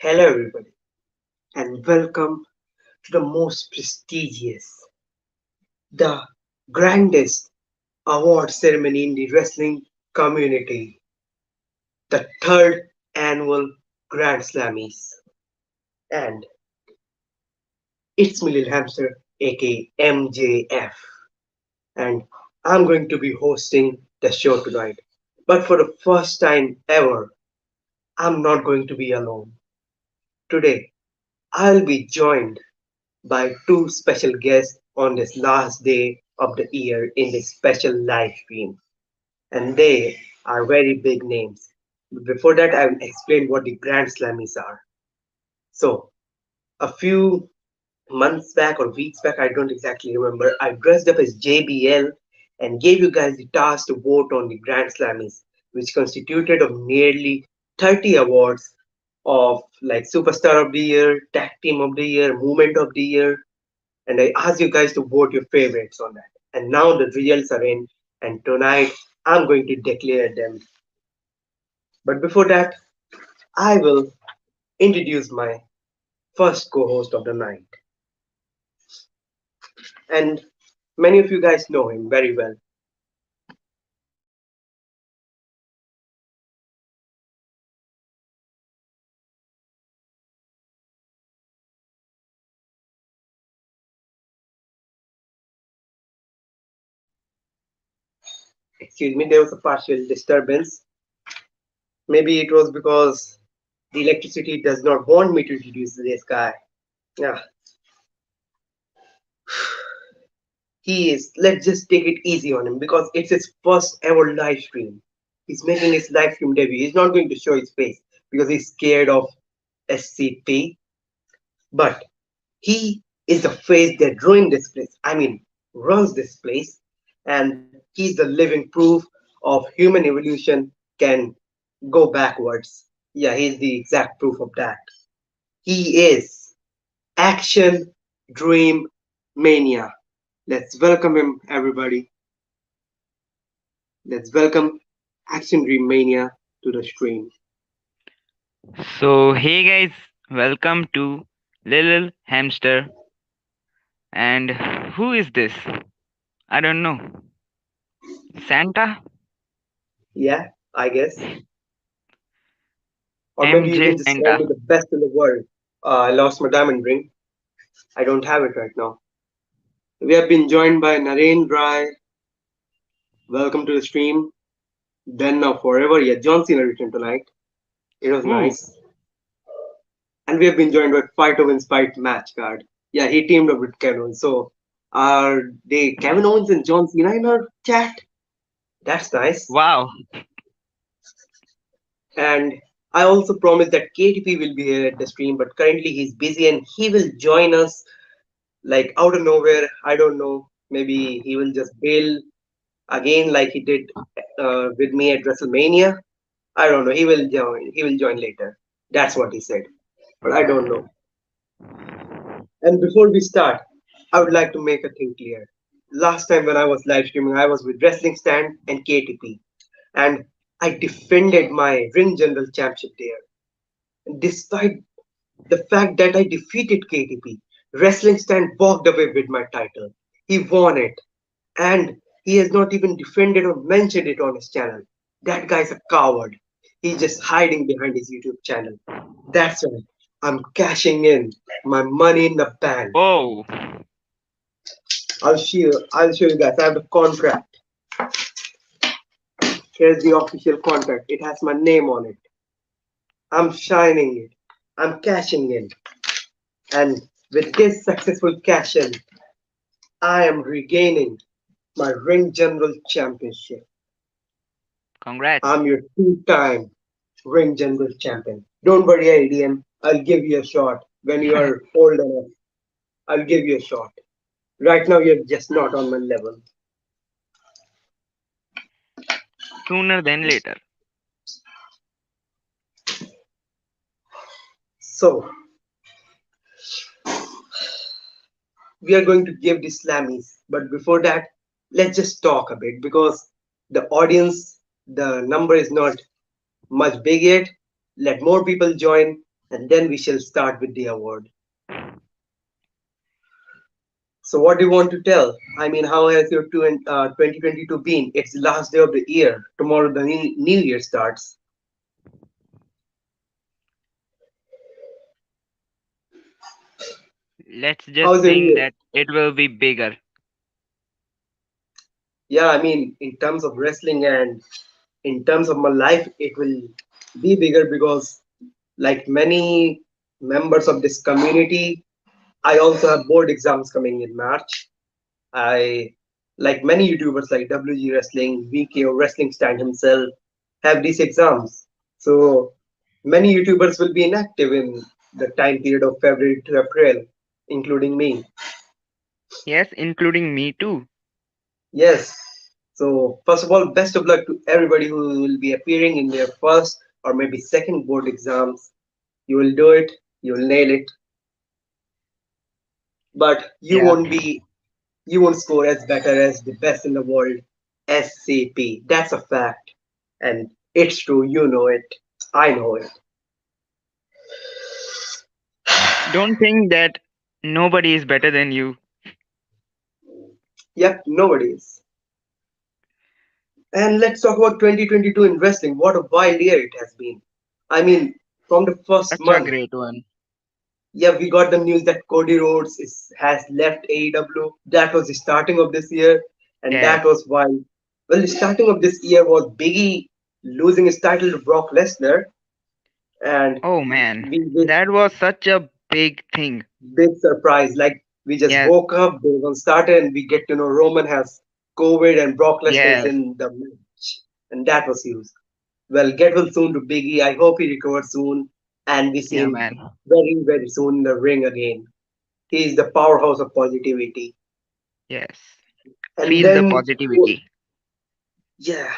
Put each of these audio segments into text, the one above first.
Hello, everybody, and welcome to the most prestigious, the grandest award ceremony in the wrestling community, the third annual Grand Slammies. And it's me, Lil Hamster, aka MJF, and I'm going to be hosting the show tonight. But for the first time ever, I'm not going to be alone. Today, I'll be joined by two special guests on this last day of the year in this special live stream. And they are very big names. But before that, I will explain what the Grand Slammies are. So, a few months back or weeks back, I don't exactly remember, I dressed up as JBL and gave you guys the task to vote on the Grand Slammies, which constituted of nearly 30 awards of like Superstar of the Year, Tag Team of the Year, Movement of the Year, and I asked you guys to vote your favorites on that. And now the results are in, and tonight I'm going to declare them. But before that, I will introduce my first co host of the night. And many of you guys know him very well. Excuse me, there was a partial disturbance. Maybe it was because the electricity does not want me to introduce this guy. Yeah, let's just take it easy on him because it's his first ever live stream. He's making his live stream debut. He's not going to show his face because he's scared of SCP, but he is the face that ruined this place. I mean, runs this place, and he's the living proof of human evolution can go backwards. Yeah, he's the exact proof of that. He is Action Dream Mania. Let's welcome him, everybody. Let's welcome Action Dream Mania to the stream. So, hey guys, welcome to Little Hamster. And who is this? I don't know. Santa? Yeah, I guess. Or maybe you MJ can just call Santa. me the best in the world. I lost my diamond ring. I don't have it right now. We have been joined by Naren Rai. Welcome to the stream. Then now forever. Yeah, John Cena returned tonight. It was Ooh, nice. And we have been joined by Fight Owens Fight Match card. Yeah, he teamed up with Kevin Owens. So are they Kevin Owens and John Cena in our chat? That's nice. wow. And I also promised that KTP will be here at the stream, but currently he's busy and he will join us like out of nowhere. I don't know. Maybe he will just bail again like he did with me at WrestleMania. I don't know. He will join. He will join later. That's what he said. But I don't know. And before we start, I would like to make a thing clear. Last time when I was live streaming, I was with Wrestling Stand and KTP, and I defended my Ring General Championship there. And despite the fact that I defeated KTP, Wrestling Stand walked away with my title. He won it, and he has not even defended or mentioned it on his channel. That guy's a coward. He's just hiding behind his YouTube channel. That's right. I'm cashing in my money in the bank. Oh, I'll show you guys. I have the contract. Here's the official contract. It has my name on it. I'm shining it. I'm cashing in. And with this successful cash in, I am regaining my Ring General Championship. congrats. I'm your two-time Ring General Champion. Don't worry, ADM. I'll give you a shot when you are old enough. I'll give you a shot. Right now, you're just not on my level. Sooner than later. So, we are going to give the slammies. But before that, let's just talk a bit because the audience, the number is not much big yet. Let more people join. and then we shall start with the award. So, what do you want to tell? I mean, how has your 2022 been? It's the last day of the year. Tomorrow, the new year starts. Let's just How's your think year? that it will be bigger. Yeah, I mean, in terms of wrestling and in terms of my life, it will be bigger because, like many members of this community, I also have board exams coming in March. I, like many YouTubers like WG Wrestling, VKO Wrestling Stand himself, have these exams. So many YouTubers will be inactive in the time period of February to April, including me. Yes, including me too. Yes. So first of all, best of luck to everybody who will be appearing in their first or maybe second board exams. You will do it. You will nail it. But Yeah. you won't score as better as the best in the world, SCP. That's a fact. And it's true, you know it. I know it. Don't think that nobody is better than you. Yep, nobody is. And let's talk about 2022 in wrestling. What a wild year it has been. I mean, from the first Such a month, great one. yeah, we got the news that Cody Rhodes has left AEW. That was the starting of this year, and Yes. that was why. Well, the starting of this year was Biggie losing his title to Brock Lesnar, and Oh man, we that was such a big thing. big surprise. Like we just Yes, woke up, day one started, and we get to know Roman has COVID and Brock Lesnar is yes. in the match, and that was huge. Well, get well soon to Biggie. I hope he recovers soon, and we see Yeah, him man. very soon in the ring again. He is the powerhouse of positivity. Yes. And Feel the then, positivity. yeah,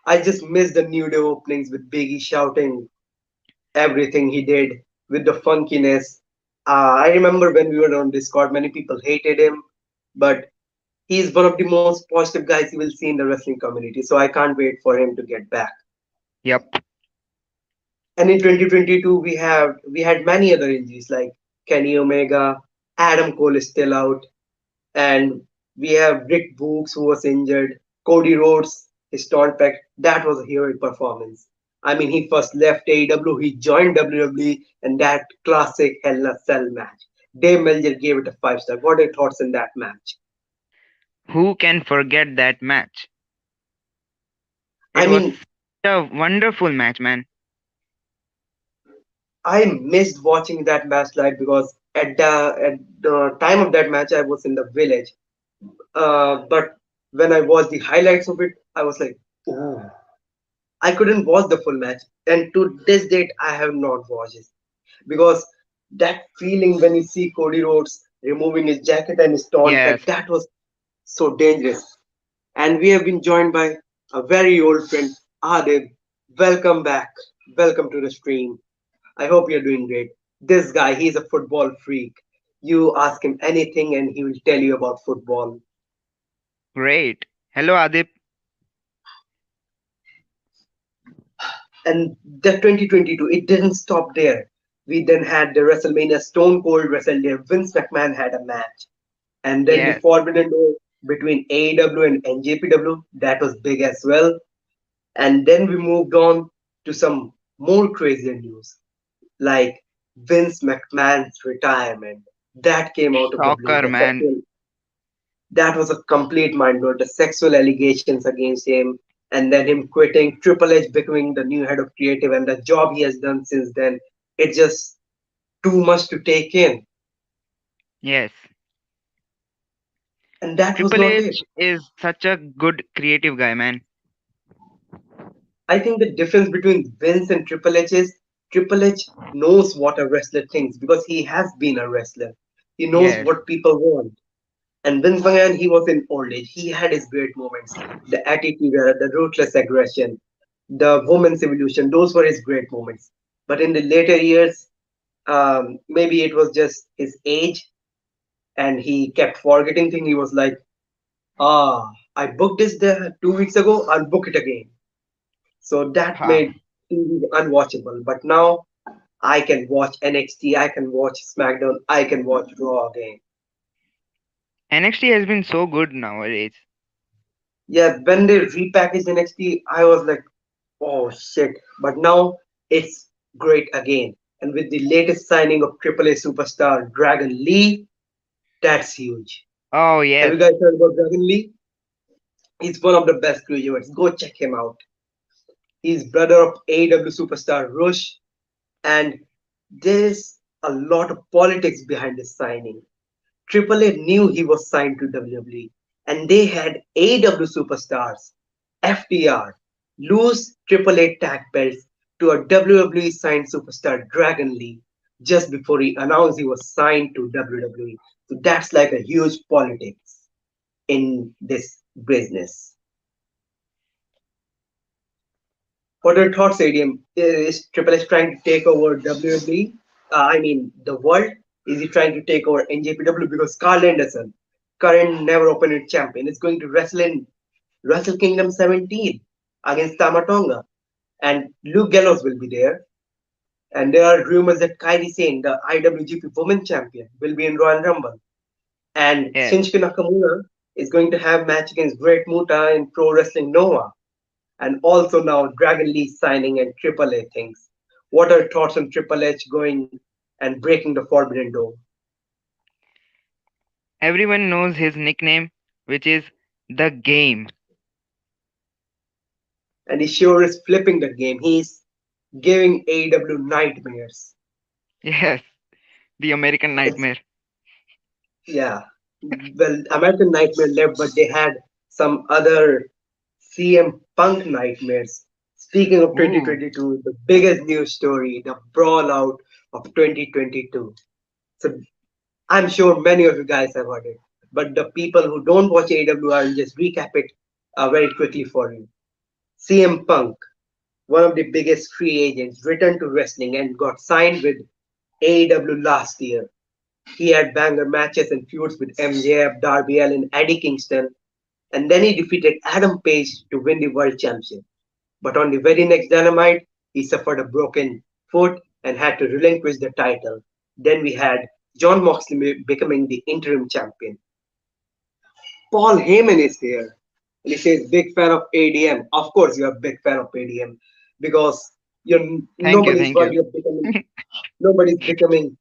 I just miss the New Day openings with Biggie shouting everything he did with the funkiness. I remember when we were on Discord, many people hated him, but he is one of the most positive guys you will see in the wrestling community. So I can't wait for him to get back. Yep. And in 2022, we had many other injuries like Kenny Omega, Adam Cole is still out, and we have Rick Books who was injured, Cody Rhodes, his torn pec. That was a heroic performance. I mean, he first left AEW, he joined WWE, and that classic Hell in a Cell match. Dave Meltzer gave it a 5 star. What are your thoughts on that match? Who can forget that match? I It was mean, a wonderful match, man. I missed watching that match live because at the time of that match, I was in the village. But when I watched the highlights of it, I was like, oh, I couldn't watch the full match. And to this date, I have not watched it because that feeling when you see Cody Rhodes removing his jacket and his torn Yes. pec, that was so dangerous. And we have been joined by a very old friend, Adib. Welcome back. Welcome to the stream. I hope you're doing great. This guy, he's a football freak. You ask him anything and he will tell you about football. Great. Hello, Adip. And the 2022, it didn't stop there. We then had the WrestleMania Stone Cold wrestled there. Vince McMahon had a match. And then the Yes. Forbidden Door between AEW and NJPW, that was big as well. And then we moved on to some more crazier news, like Vince McMahon's retirement. That came out of the blue. Shocker, man. That was a complete mind blow. The sexual allegations against him, and then him quitting, Triple H becoming the new head of creative, and the job he has done since then. It's just too much to take in. Yes. And that was Triple not it. H is such a good creative guy, man. I think the difference between Vince and Triple H is Triple H knows what a wrestler thinks because he has been a wrestler. He knows Yes. what people want. And Vince McMahon, he was in old age. He had his great moments. The attitude, the ruthless aggression, the woman's evolution, those were his great moments. But in the later years, maybe it was just his age and he kept forgetting things. He was like, ah, I booked this there 2 weeks ago, I'll book it again. So that Ha. made TV unwatchable. But now, I can watch NXT, I can watch SmackDown, I can watch Raw again. NXT has been so good nowadays. Yeah, when they repackaged NXT, I was like, oh shit. But now it's great again. And with the latest signing of AAA superstar Dragon Lee, that's huge. Oh Have yes. you guys heard about Dragon Lee? He's one of the best cruiserweights. Go check him out. He's brother of AEW superstar Rush, and there's a lot of politics behind this signing. AAA knew he was signed to WWE, and they had AEW superstars, FTR, lose AAA tag belts to a WWE signed superstar Dragon Lee just before he announced he was signed to WWE. So that's like a huge politics in this business. What are your thoughts, ADM? Is Triple H trying to take over WWE? I mean, the world? Is he trying to take over NJPW? Because Carl Anderson, current never opened champion, is going to wrestle in Wrestle Kingdom 17 against Tamatonga. And Luke Gallows will be there. And there are rumors that Kairi Sane, the IWGP Women's Champion, will be in Royal Rumble. And Yes. Shinsuke Nakamura is going to have match against Great Muta in Pro Wrestling Nova. And also now Dragon Lee signing and Triple A things. What are your thoughts on Triple H going and breaking the Forbidden Door? Everyone knows his nickname, which is the game. And he sure is flipping the game. He's giving AEW nightmares. Yes. The American It's Nightmare. yeah. Well, American Nightmare left, but they had some other CM Punk nightmares. Speaking of Ooh. 2022, the biggest news story, the brawl out of 2022. So I'm sure many of you guys have heard it, but the people who don't watch AEW, I'll just recap it very quickly for you. CM Punk, one of the biggest free agents, returned to wrestling and got signed with AEW last year. He had banger matches and feuds with MJF, Darby Allin, Eddie Kingston, and then he defeated Adam Page to win the World Championship. But on the very next Dynamite, he suffered a broken foot and had to relinquish the title. Then we had John Moxley becoming the interim champion. Paul Heyman is here. And he says, big fan of ADM. Of course, you're a big fan of ADM because you're Thank you. nobody's Thank you. worthy of becoming nobody's becoming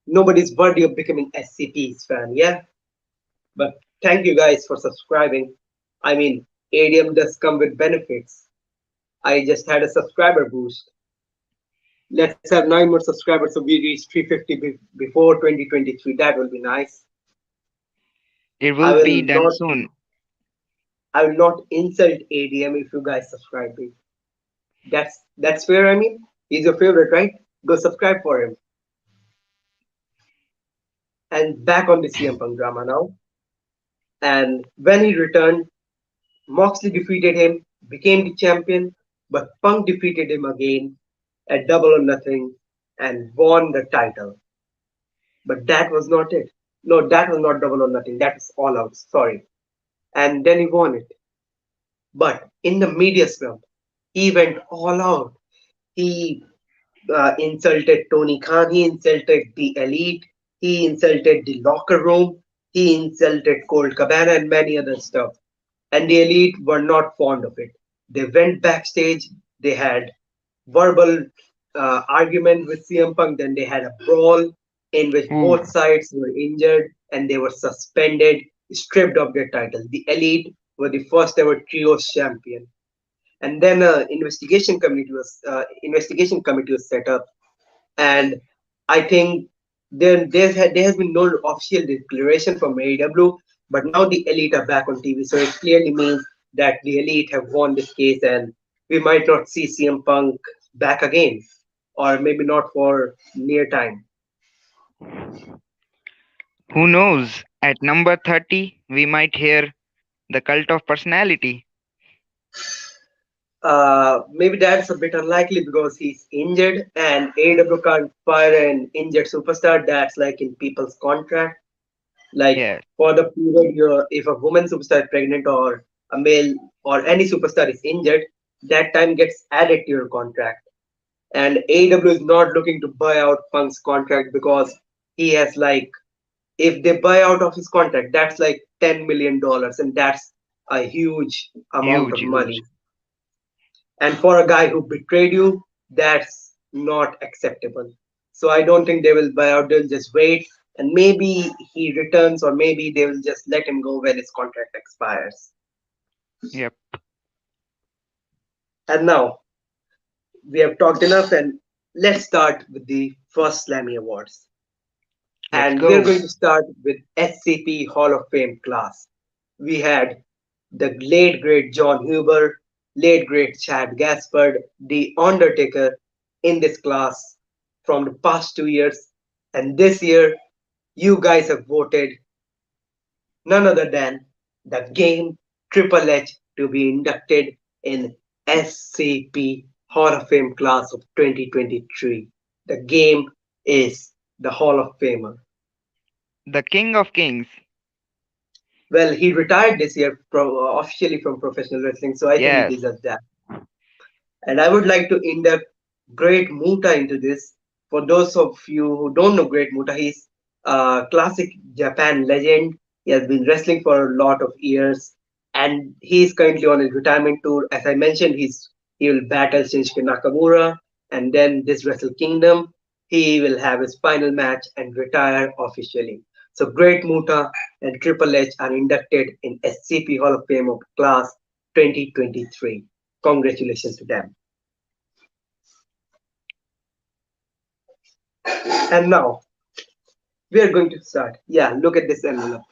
nobody's worthy of becoming SCP's fan, yeah? But thank you guys for subscribing. I mean, ADM does come with benefits. I just had a subscriber boost. Let's have 9 more subscribers so we reach 350 before 2023. That will be nice. It I will will be done not soon. I will not insult ADM if you guys subscribe me. That's fair. I mean, he's your favorite, right? Go subscribe for him. And back on the CM Punk drama now. And when he returned, Moxley defeated him, became the champion, but Punk defeated him again at Double or Nothing and won the title. But that was not it. No, that was not Double or Nothing. That was All Out. Sorry. And then he won it. But in the media slump, he went all out. He insulted Tony Khan, he insulted the elite, he insulted the locker room, he insulted Colt Cabana and many other stuff. And the elite were not fond of it. They went backstage, they had verbal argument with CM Punk, then they had a brawl in which Ooh. both sides were injured and they were suspended, stripped of their titles. The elite were the first ever trios champion, and then an investigation committee was set up, and I think there has been no official declaration from AEW, but now the elite are back on TV, so it clearly means that the elite have won this case, and we might not see CM Punk back again, or maybe not for near time. Who knows? At number 30, we might hear the cult of personality. Maybe that's a bit unlikely because he's injured, and AEW can't fire an injured superstar. That's like in people's contract. Like Yes. for the period, if a woman superstar is pregnant or a male or any superstar is injured, that time gets added to your contract. And AEW is not looking to buy out Punk's contract because he has like, if they buy out of his contract, that's like $10 million, and that's a huge amount Huge, of huge. money. And for a guy who betrayed you, that's not acceptable. So I don't think they will buy out. They'll just wait, and maybe he returns, or maybe they will just let him go when his contract expires. Yep. And now we have talked enough, and let's start with the first Slammy Awards. Let's And we are go. going to start with SCP Hall of Fame class. We had the late great John Huber, late great Chad Gaspard, The Undertaker in this class from the past 2 years. And this year, you guys have voted none other than the game Triple H to be inducted in SCP Hall of Fame class of 2023. The game is the Hall of Famer. The King of Kings. Well, he retired this year officially from professional wrestling, so I think he Yes. deserves that. And I would like to induct Great Muta into this. For those of you who don't know Great Muta, he's a classic Japan legend. He has been wrestling for a lot of years, and he's currently on his retirement tour. As I mentioned, he will battle Shinsuke Nakamura, and then this Wrestle Kingdom, he will have his final match and retire officially. So Great Muta and Triple H are inducted in SCP Hall of Fame of Class 2023. Congratulations to them. And now we are going to start. Yeah, look at this envelope.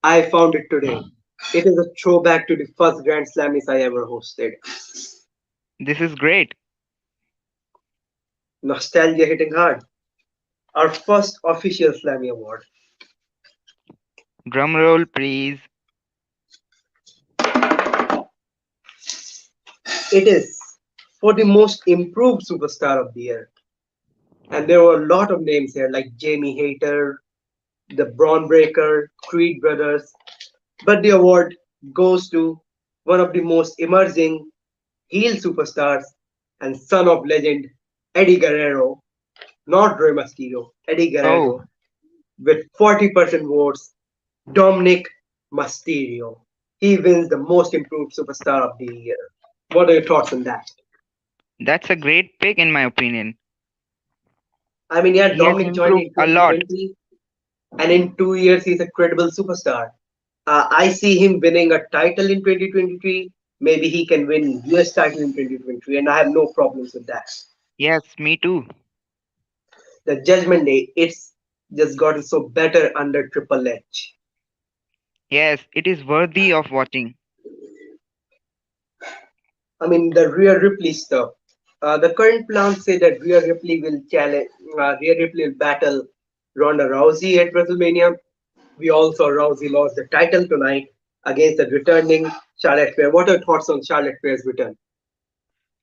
I found it today. It is a throwback to the first Grand Slammies I ever hosted. This is great. Nostalgia hitting hard. Our first official Slammy award. Drum roll, please. It is for the most improved superstar of the year. And there were a lot of names here like Jamie Hayter, the Braun Breaker, Creed Brothers. But the award goes to one of the most emerging heel superstars and son of legend Eddie Guerrero, not Rey Mysterio, Eddie Oh, Guerrero, with 40% votes, Dominic Mysterio. He wins the most improved superstar of the year. What are your thoughts on that? that's a great pick in my opinion. I mean, yeah, He has Dominic joined improved in a lot. 2020, and in 2 years, he's a credible superstar. I see him winning a title in 2023. Maybe he can win US title in 2023, and I have no problems with that. Yes, me too. The Judgment Day, it's just gotten so better under Triple H. Yes, it is worthy of watching. I mean, the Rhea Ripley stuff. The current plans say that Rhea Ripley will challenge, Rhea Ripley will battle Ronda Rousey at WrestleMania. We all saw Rousey lost the title tonight against the returning Charlotte Flair. What are your thoughts on Charlotte Flair's return?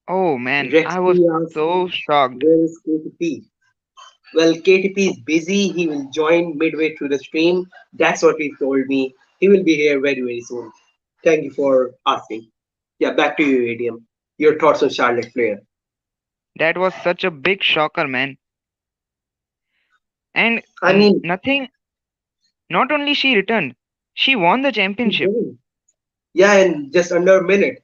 Oh man, Rex I was P asks, so shocked. where is KTP? Well, KTP is busy. He will join midway through the stream. That's what he told me. He will be here very, very soon. Thank you for asking. Yeah, back to you, ADM. Your thoughts on Charlotte Flair? That was such a big shocker, man. And I mean, nothing, not only she returned, she won the he championship. didn't. Yeah, in just under a minute.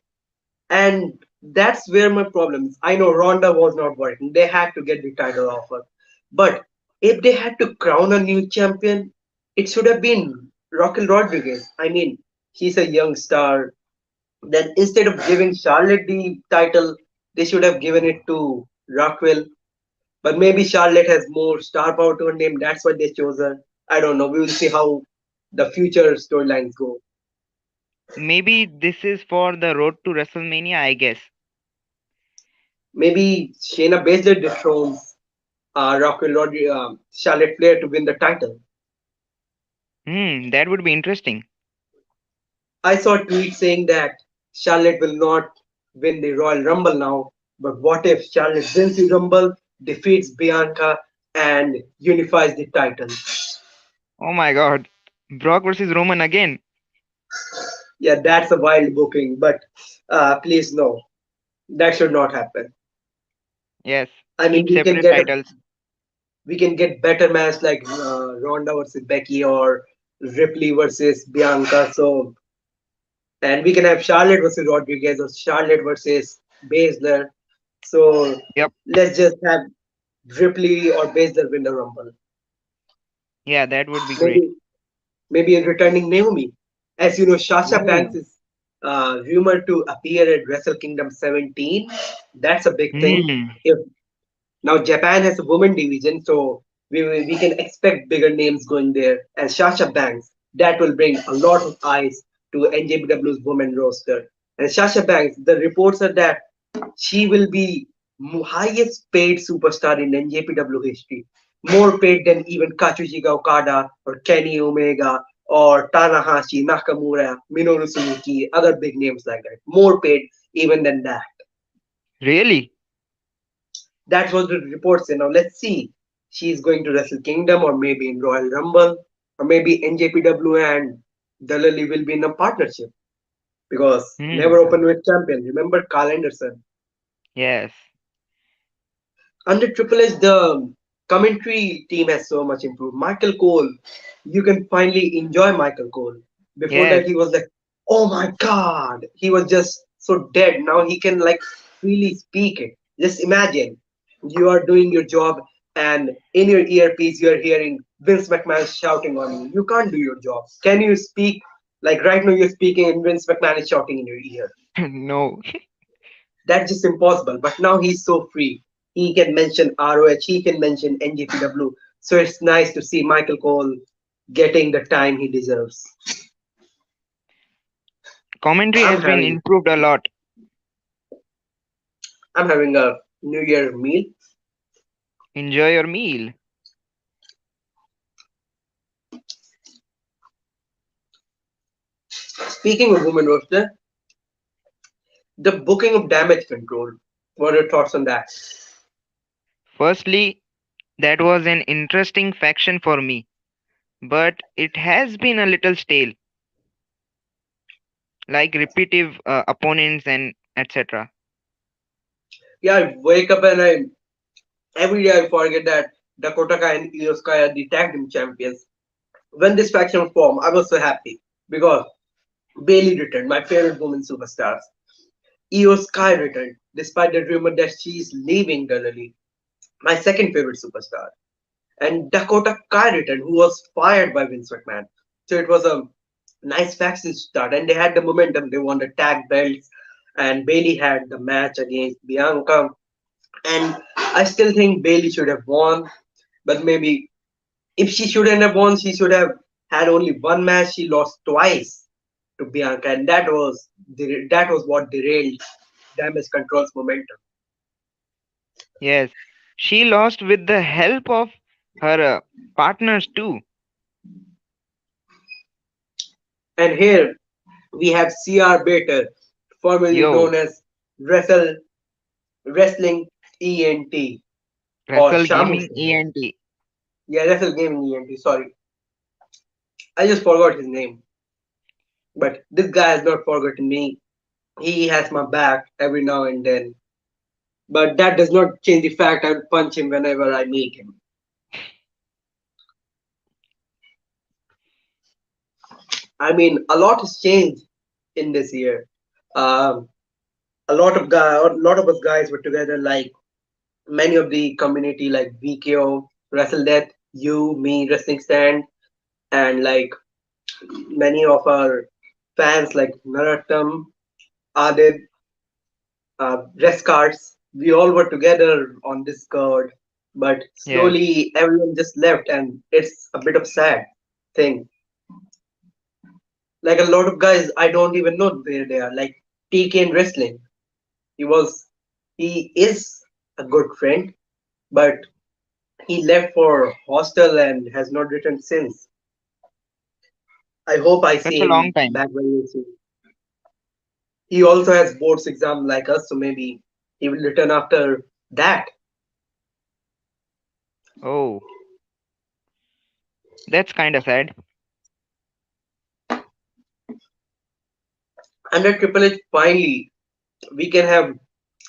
And that's where my problem is. I know Ronda was not working. They had to get the title offer. But if they had to crown a new champion, it should have been Raquel Rodriguez. I mean, he's a young star. Then instead of giving Charlotte the title, they should have given it to Raquel. But maybe Charlotte has more star power to her name. That's why they chose her. I don't know. We will see how the future storylines go. Maybe this is for the road to WrestleMania, I guess. Maybe Shayna Baszler dethrones Charlotte Flair to win the title. That would be interesting. I saw a tweet saying that Charlotte will not win the Royal Rumble now, but what if Charlotte wins the Rumble, defeats Bianca, and unifies the title? Oh my god. Brock versus Roman again. Yeah, that's a wild booking, but please no, that should not happen. Yes. I mean, Keep separate titles. we can get better match like Ronda versus Becky or Ripley versus Bianca. So, and we can have Charlotte versus Rodriguez or Charlotte versus Baszler. So Yep. let's just have Ripley or Baszler win the Rumble. Yeah, that would be great. Maybe maybe a returning Naomi. As you know, Sasha Banks Ooh. is rumored to appear at Wrestle Kingdom 17. That's a big thing. Hmm. If now Japan has a women division, so we can expect bigger names going there. And Sasha Banks, that will bring a lot of eyes to NJPW's women roster. And Sasha Banks, the reports are that she will be highest paid superstar in NJPW history, more paid than even Kazuchika Okada or Kenny Omega or Tanahashi, Nakamura, Minoru Suzuki, other big names like that. More paid even than that. Really? That's what the reports say. Now let's see. She's going to Wrestle Kingdom or maybe in Royal Rumble or maybe NJPW and Dalali will be in a partnership because Hmm. never open with champion. Remember Carl Anderson. Yes. Under Triple H, the commentary team has so much improved. Michael Cole, you can finally enjoy Michael Cole. Before Yes. that, he was like, oh my god, he was just so dead. Now he can like freely speak it. Just imagine you are doing your job and in your earpiece you are hearing Vince McMahon shouting on you. You can't do your job. Can you speak like right now you're speaking and Vince McMahon is shouting in your ear? No. That's just impossible. But now he's so free. He can mention ROH, he can mention NJPW. So it's nice to see Michael Cole getting the time he deserves. Commentary I'm has been having improved a lot. I'm having a New Year meal. Enjoy your meal. Speaking of women roster, the booking of Damage Control. What are your thoughts on that? Firstly, that was an interesting faction for me, but it has been a little stale, like repetitive opponents and etc. Yeah, I wake up and I every day I forget that Dakota Kai and Io Sky are the tag team champions. When this faction formed, I was so happy because Bailey returned, my favorite woman superstars. Io Sky returned, despite the rumor that she's leaving Galilee, my second favorite superstar. And Dakota Kai returned, who was fired by Vince McMahon. So it was a nice faction start, and they had the momentum. They won the tag belts, and Bailey had the match against Bianca. And I still think Bailey should have won, but maybe if she shouldn't have won, she should have had only one match. She lost twice to Bianca, and that was what derailed Damage Control's momentum. Yes, she lost with the help of her partners too. And here we have CR Baker, formerly Yo, known as Wrestling ENT or Wrestle Shamu Gaming Singh. ENT. Yeah, Wrestle Gaming ENT. Sorry, I just forgot his name. But this guy has not forgotten me. He has my back every now and then. But that does not change the fact I would punch him whenever I meet him. I mean, a lot has changed in this year. Um, a lot of us guys were together. Like many of the community, like VKO, Wrestle Death, you, me, Wrestling Stand, and like many of our fans, like Narottam, Adib, Rest Cards, we all were together on Discord. But Yes, slowly, everyone just left, and it's a bit of sad thing. Like a lot of guys, I don't even know where they are. Like TK in wrestling, he was, he is a good friend, but he left for hostel and has not returned since. I hope I that's see a long him time. back very soon. He also has boards exam like us, so maybe he will return after that. Oh, that's kind of sad. Under Triple H, finally, we can have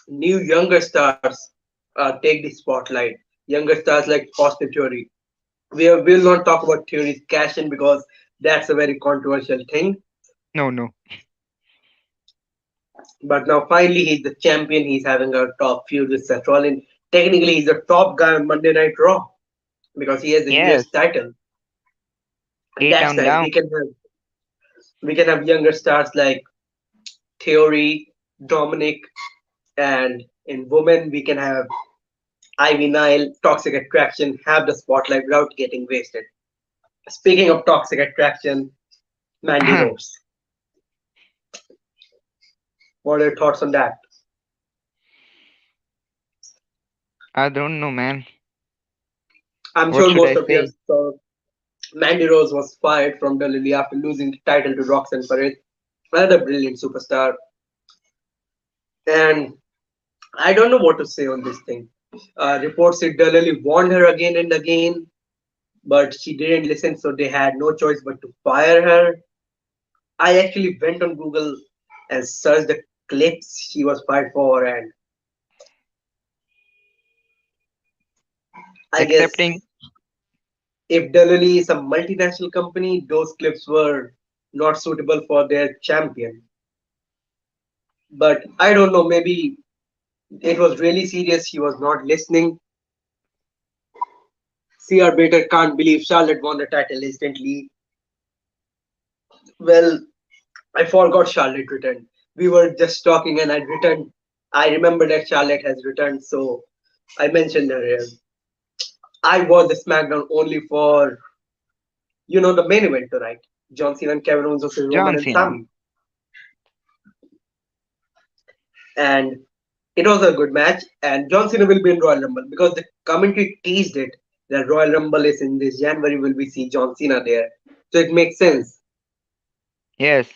new younger stars take the spotlight. Younger stars like Austin Theory. Will not talk about Theory's cash in because that's a very controversial thing. No, no. But now finally he's the champion. He's having a top feud with Seth Rollins. Technically, he's the top guy on Monday Night Raw because he has the Yes, US title. And eight that's down nice. down. We can have younger stars like Theory, Dominic, and in women we can have Ivy Nile, Toxic Attraction, have the spotlight without getting wasted. Speaking of Toxic Attraction, Mandy I Rose. What are your thoughts on that? don't know, man. I'm What sure should most I of you have say? saw Mandy Rose was fired from WWE after losing the title to Roxanne Perez, another brilliant superstar. And I don't know what to say on this thing. Reports said WWE warned her again and again, but she didn't listen, so they had no choice but to fire her. I actually went on Google and searched the clips she was fired for, and I guess Accepting. if WWE is a multinational company, those clips were not suitable for their champion. But I don't know, maybe it was really serious. She was not listening. CR Baker can't believe Charlotte won the title instantly. Well, I forgot Charlotte returned. We were just talking and I returned. I remember that Charlotte has returned, so I mentioned her here. I watched the SmackDown only for, the main event tonight. John Cena and Kevin Owens versus Roman John and Cena. Sami. And it was a good match. And John Cena will be in Royal Rumble because the commentary teased it that Royal Rumble is in this January. Will we see John Cena there? So it makes sense. Yes.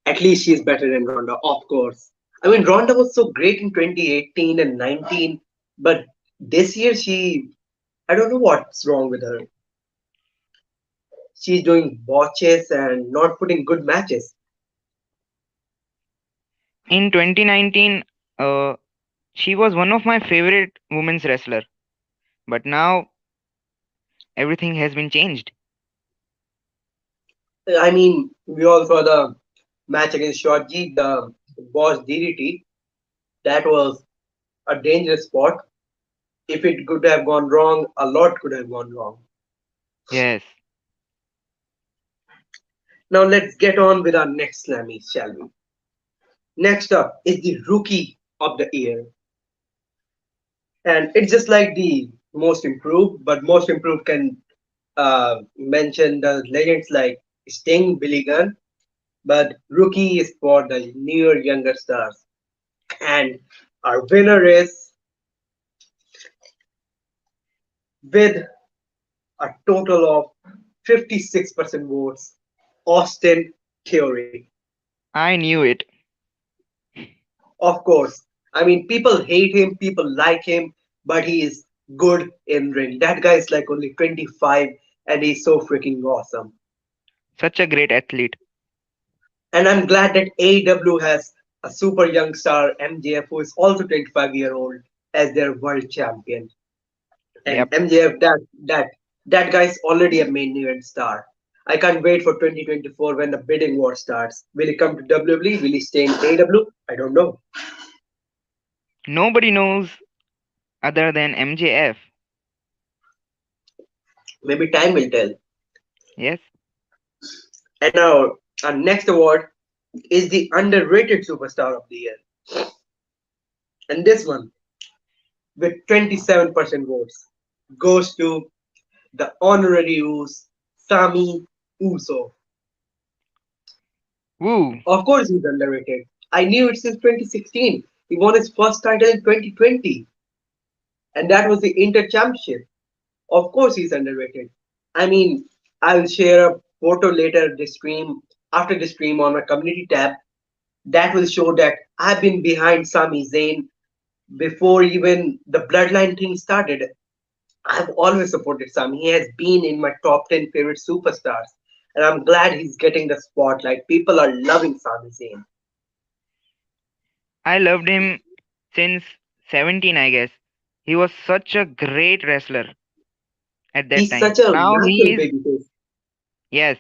At least she's better than Ronda, of course. I mean, Ronda was so great in 2018 and 19, but this year I don't know what's wrong with her. She's doing botches and not putting good matches. In 2019, uh, she was one of my favorite women's wrestler. But now everything has been changed. I mean, we all saw the match against Shotji, the boss DDT. That was a dangerous spot. If it could have gone wrong, a lot could have gone wrong. Yes. Now let's get on with our next Slammies, shall we? Next up is the Rookie of the Year. And it's just like the most improved, but most improved can mention the legends like Sting, Billy Gunn, but Rookie is for the newer, younger stars. And our winner is, with a total of 56% votes, Austin Theory. I knew it. Of course. I mean, people hate him, people like him, but he is good in ring. That guy is like only 25 and he's so freaking awesome. Such a great athlete. And I'm glad that AEW has a super young star, MJF, who is also 25-year-old, as their world champion. And Yep. MJF, that guy is already a main event star. I can't wait for 2024 when the bidding war starts. Will he come to WWE? Will he stay in AEW? I don't know. Nobody knows other than MJF. Maybe time will tell. Yes. And now, our next award is the underrated superstar of the year. And this one, with 27% votes, goes to the honorary Uso, Sami Uso. Woo. Of course, he's underrated. I knew it since 2016. He won his first title in 2020, and that was the Inter Championship. Of course, he's underrated. I mean, I'll share a photo later this stream after the stream on my community tab that will show that I've been behind Sami Zayn before even the bloodline thing started. I've always supported Sami. He has been in my top 10 favorite superstars. And I'm glad he's getting the spotlight. People are loving Sami Zayn. I loved him since 17, I guess. He was such a great wrestler at that He's time. such a Now he natural is, babyface. yes,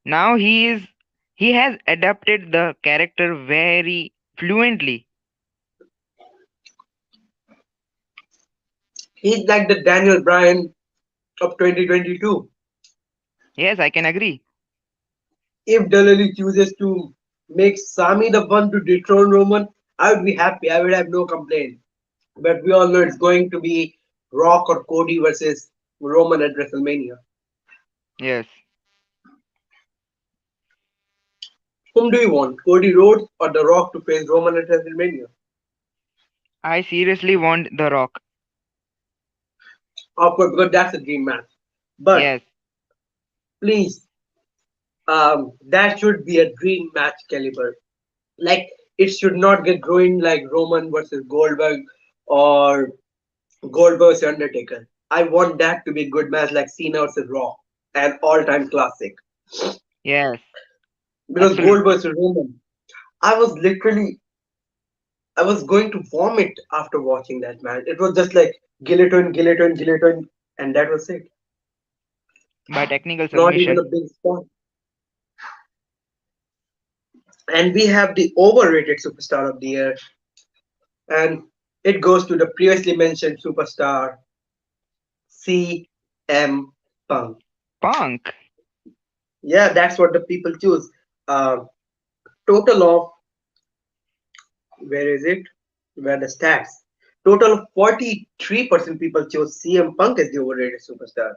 now he has adapted the character very fluently. He's like the Daniel Bryan of 2022. Yes, I can agree. If Donnelly chooses to make Sami the one to dethrone Roman, I would be happy. I would have no complaint. But we all know it's going to be Rock or Cody versus Roman at WrestleMania. Yes, Whom do you want, Cody Rhodes or The Rock to face Roman at WrestleMania? I seriously want The Rock. Of course, because that's a dream match. But Yes, please, that should be a dream match caliber. Like it should not get ruined like Roman versus Goldberg or Goldberg versus Undertaker. I want that to be a good match like Cena versus Raw, an all-time classic. yes, Because Goldberg absolutely. versus Roman, I was literally, I was going to vomit after watching that match. It was just like guillotine, guillotine, guillotine, and that was it. By technical Not even a submission. big spot. And we have the overrated superstar of the year, and it goes to the previously mentioned superstar CM Punk. Punk. Yeah, that's what the people choose. Uh, Total of, where is it? Where the stats? Total of 43% people chose CM Punk as the overrated superstar.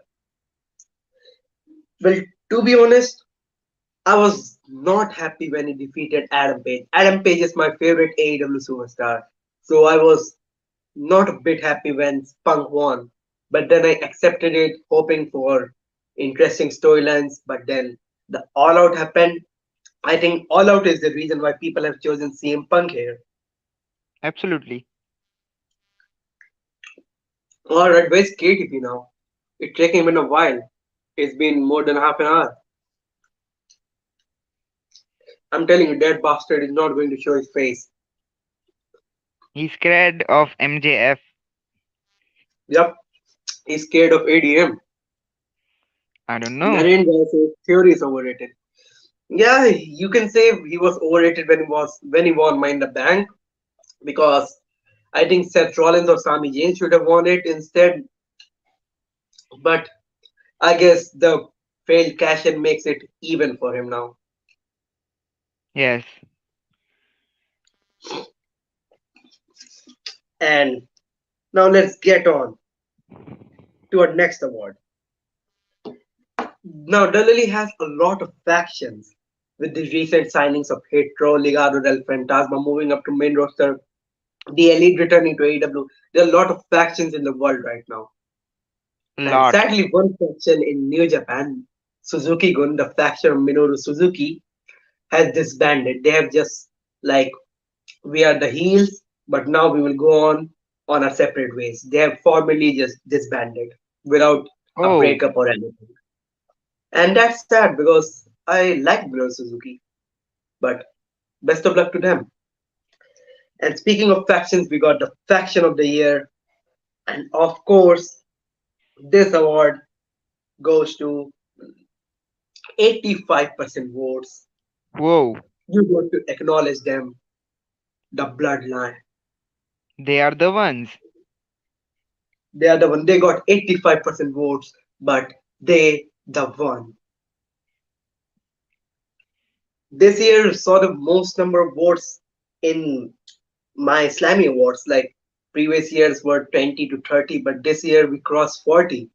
Well, to be honest, I was not happy when he defeated Adam Page. Adam Page is my favorite AEW superstar. So I was not a bit happy when Punk won. But then I accepted it, hoping for interesting storylines. But then the All Out happened. I think All Out is the reason why people have chosen CM Punk here. Absolutely. Alright, where's KTP now? It's taking him in a while. It's been more than half an hour. I'm telling you, that bastard is not going to show his face. He's scared of MJF. Yup, he's scared of ADM. I don't know. Naren guy says Theory is overrated. Yeah, you can say he was overrated when he won Mind the Bank because I think Seth Rollins or Sami Zayn should have won it instead. But I guess the failed cash in makes it even for him now. Yes. And now let's get on to our next award. Now Donnelly has a lot of factions with the recent signings of Hitro, Legado del Fantasma moving up to main roster, the Elite returning to AEW. There are a lot of factions in the world right now. A And lot. sadly, one faction in New Japan, Suzuki Gun, the faction of Minoru Suzuki, has disbanded. They have just like we are the heels, but now we will go on our separate ways. They have formally just disbanded without a Oh, breakup or anything. And that's sad because I like Minoru Suzuki, but best of luck to them. And speaking of factions, we got the faction of the year, and of course, this award goes to 85% votes. whoa. You got to acknowledge them, the bloodline. They are the ones. They are the one. They got 85% votes, but they the one. This year saw the most number of votes in my Slammy awards. Like previous years were 20 to 30, but this year we crossed 40.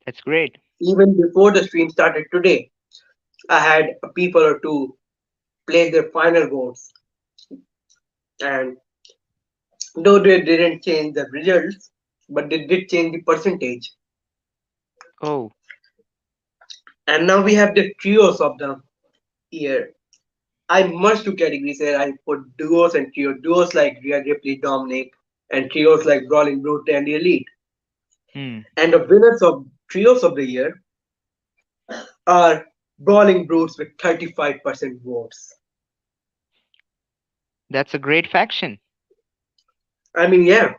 That's great. Even before the stream started today, I had a people or two place their final votes, and though they didn't change the results, but they did change the percentage. Oh, And now we have the trios of the year. I merged two categories here. I put duos and trio. Duos like Rhea Ripley, Dominic, and trios like Brawling Brute and the Elite. hmm. And the winners of trios of the year are Brawling Brutes with 35% votes. That's a great faction. I mean, yeah.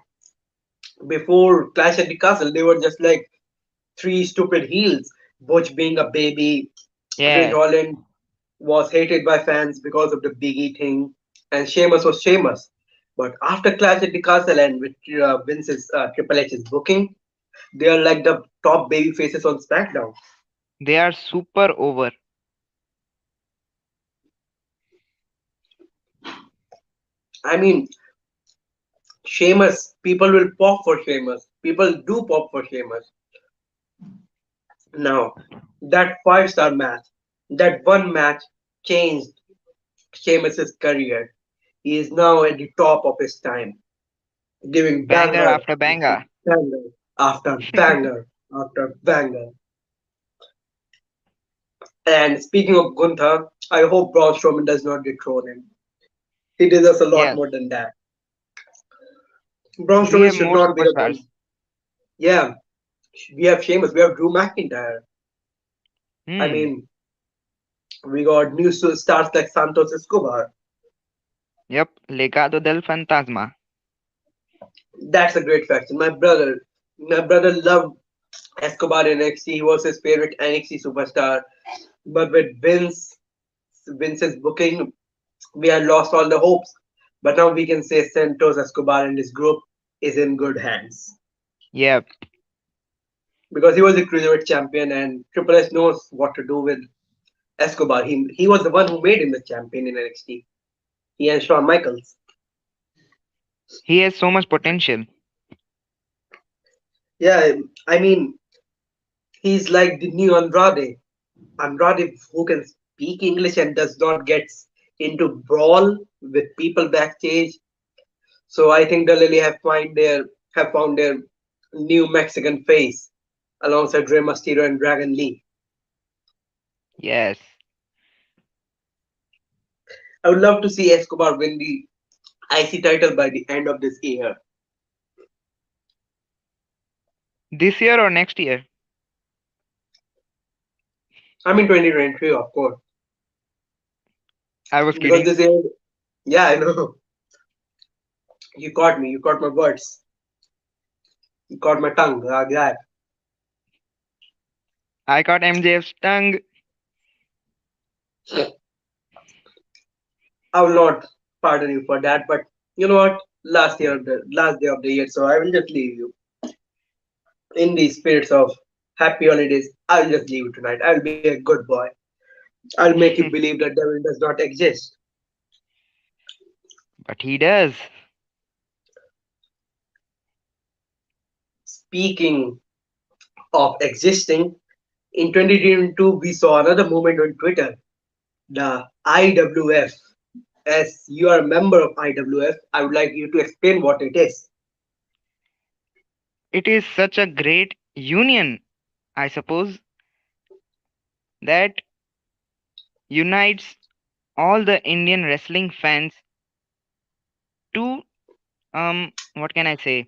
Before Clash at the Castle, they were just like three stupid heels. Butch being a baby, Ridge Yes, Holland was hated by fans because of the Biggie thing, and Sheamus was Sheamus. But after Clash at the Castle and with Vince's Triple H's booking, they are like the top baby faces on SmackDown. they are super over. I mean, Sheamus, people will pop for Sheamus. People do pop for Sheamus. Now, that 5-star match, that one match changed Sheamus's career. He is now at the top of his time, giving Banger banger after after banger. banger after banger after banger. And speaking of Gunther, I hope Braun Strowman does not dethrone him. He deserves a lot Yes, more than that. Braun we Strowman have should more not be the superstars. one. Yeah, we have Sheamus, we have Drew McIntyre. I Hmm. mean, we got new stars like Santos Escobar. Yep. Legado del Fantasma. That's a great faction. My brother loved Escobar in NXT. He was his favorite NXT superstar. But with Vince's booking, we had lost all the hopes. But now we can say Santos Escobar and his group is in good hands Yep. because he was the cruiserweight champion, and Triple H knows what to do with Escobar. He was the one who made him the champion in NXT. He and Shawn Michaels. He has so much potential. Yeah, I mean, he's like the new Andrade. Andrade who can speak English and does not get into brawl with people backstage. So I think the Lily have found their new Mexican face alongside Rey Mysterio and Dragon Lee. Yes. I would love to see Escobar win the IC title by the end of this year. This year or next year? I mean 2023, of course, I was because kidding. this year, yeah, I know. You caught me. You caught my words. You caught my tongue. Like that. I got MJF's tongue. I will not pardon you for that. But you know what? Last day of the year, so I will just leave you in the spirits of happy holidays. I'll just leave you tonight. I'll be a good boy. I'll make you believe the devil does not exist. But he does. Speaking of existing, in 2022 we saw another movement on Twitter, the IWF. As you are a member of IWF, I would like you to explain what it is. It is such a great union, I suppose, that unites all the Indian wrestling fans to what can I say?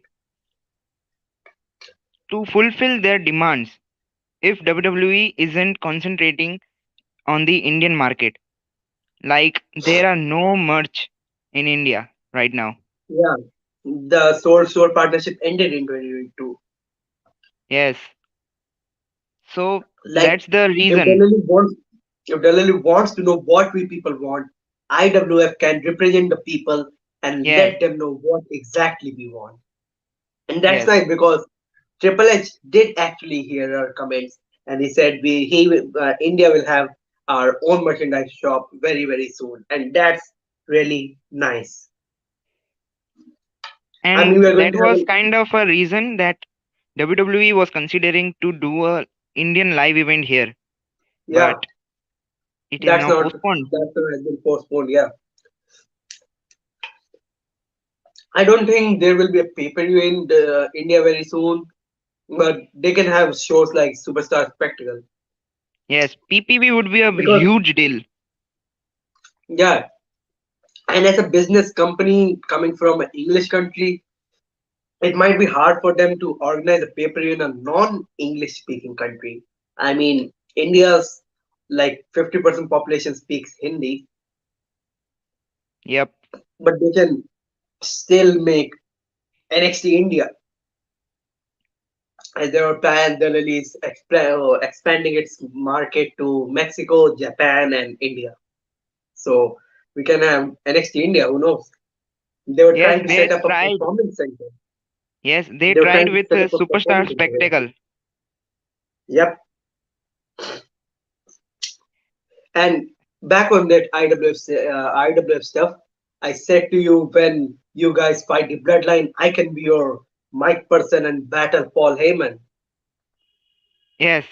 To fulfill their demands. If WWE isn't concentrating on the Indian market, like there are no merch in India right now. Yeah, the Soul Store partnership ended in 2022. Yes. So Like, that's the if reason. Delali wants, if Delali wants to know what we people want, IWF can represent the people and Yes. let them know what exactly we want. And that's Yes. nice because Triple H did actually hear our comments, and he said India will have our own merchandise shop very very soon, and that's really nice. I And mean, we are going that to have was kind of a reason that WWE was considering to do a Indian live event here, yeah, but it is that's now not postponed. that's not has been postponed. Yeah, I don't think there will be a pay per view in India very soon, but they can have shows like Superstar Spectacle Yes, PPV would be a because huge deal. yeah, and as a business company coming from an English country, it might be hard for them to organize a pay per view in a non-English speaking country. I mean, India's like 50% population speaks Hindi, Yep. but they can still make NXT India. And there are plans the release expanding its market to Mexico, Japan, and India. So we can have NXT India. Who knows? They were Yes, trying to they set up a tried. performance center. Yes, they They were tried trying to with set a up a superstar performance center here. spectacle. Yep. And back on that IWF stuff, I said to you when you guys fight the Bloodline, I can be your mic person and battle Paul Heyman Yes.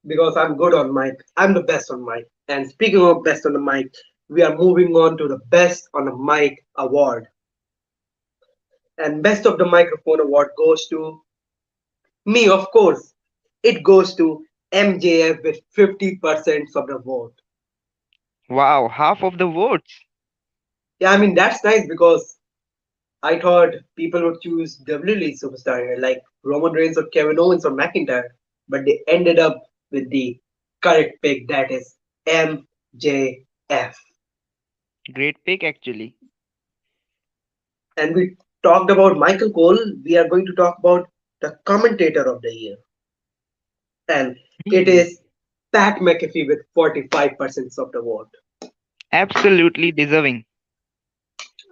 because I'm good on mic. I'm the best on mic. And speaking of best on the mic, we are moving on to the Best on the Mic award. And Best of the Microphone award goes to me, of course. It goes to MJF with 50% of the vote. Wow, half of the votes. Yeah, I mean, that's nice because I thought people would choose WWE superstar here, like Roman Reigns or Kevin Owens or McIntyre, but they ended up with the correct pick, that is MJF. Great pick, actually. And we talked about Michael Cole, we are going to talk about the commentator of the year. And it Hmm. is Pat McAfee with 45% of the vote. Absolutely deserving.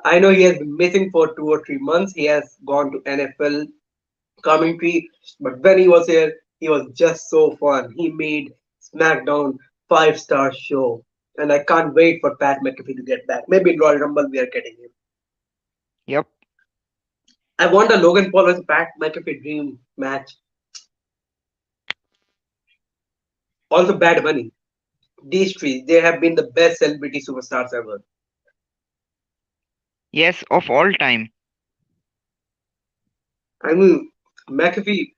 I know he has been missing for 2 or 3 months. He has gone to NFL commentary, but when he was here, he was just so fun. He made SmackDown 5-star show, and I can't wait for Pat McAfee to get back. Maybe in Royal Rumble we are getting him. Yep. I want a Logan Paul versus Pat McAfee dream match. Also, Bad Bunny. These three, they have been the best celebrity superstars ever. Yes, of all time. I mean, McAfee,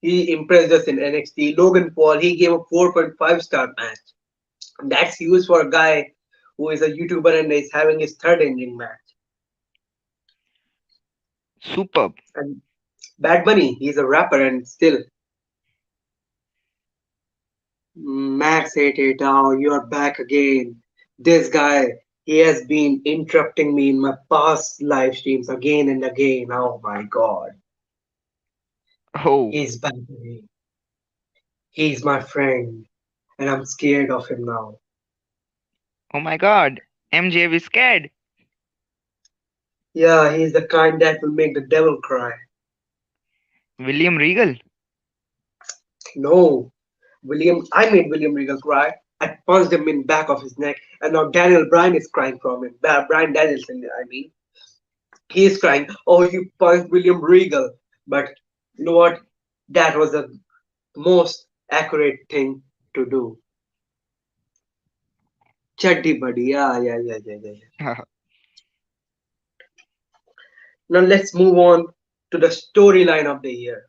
he impressed us in NXT. Logan Paul, he gave a 4.5-star match. That's huge for a guy who is a YouTuber and is having his third ending match. Superb. And Bad Bunny, he's a rapper and still. Max 88, oh, you're back again. This guy, he has been interrupting me in my past live streams again and again. Oh my god. Oh, He's back again. He's my friend, and I'm scared of him now. oh my god. MJ is scared. Yeah, he's the kind that will make the devil cry. William Regal. No, I made William Regal cry. I punched him in back of his neck, and now Daniel Bryan is crying from him. Bryan Danielson, I mean. He is crying, oh, you punched William Regal. But you know what? That was the most accurate thing to do. Chaddi buddy, yeah, yeah, yeah, yeah, yeah, yeah. Now let's move on to the storyline of the year.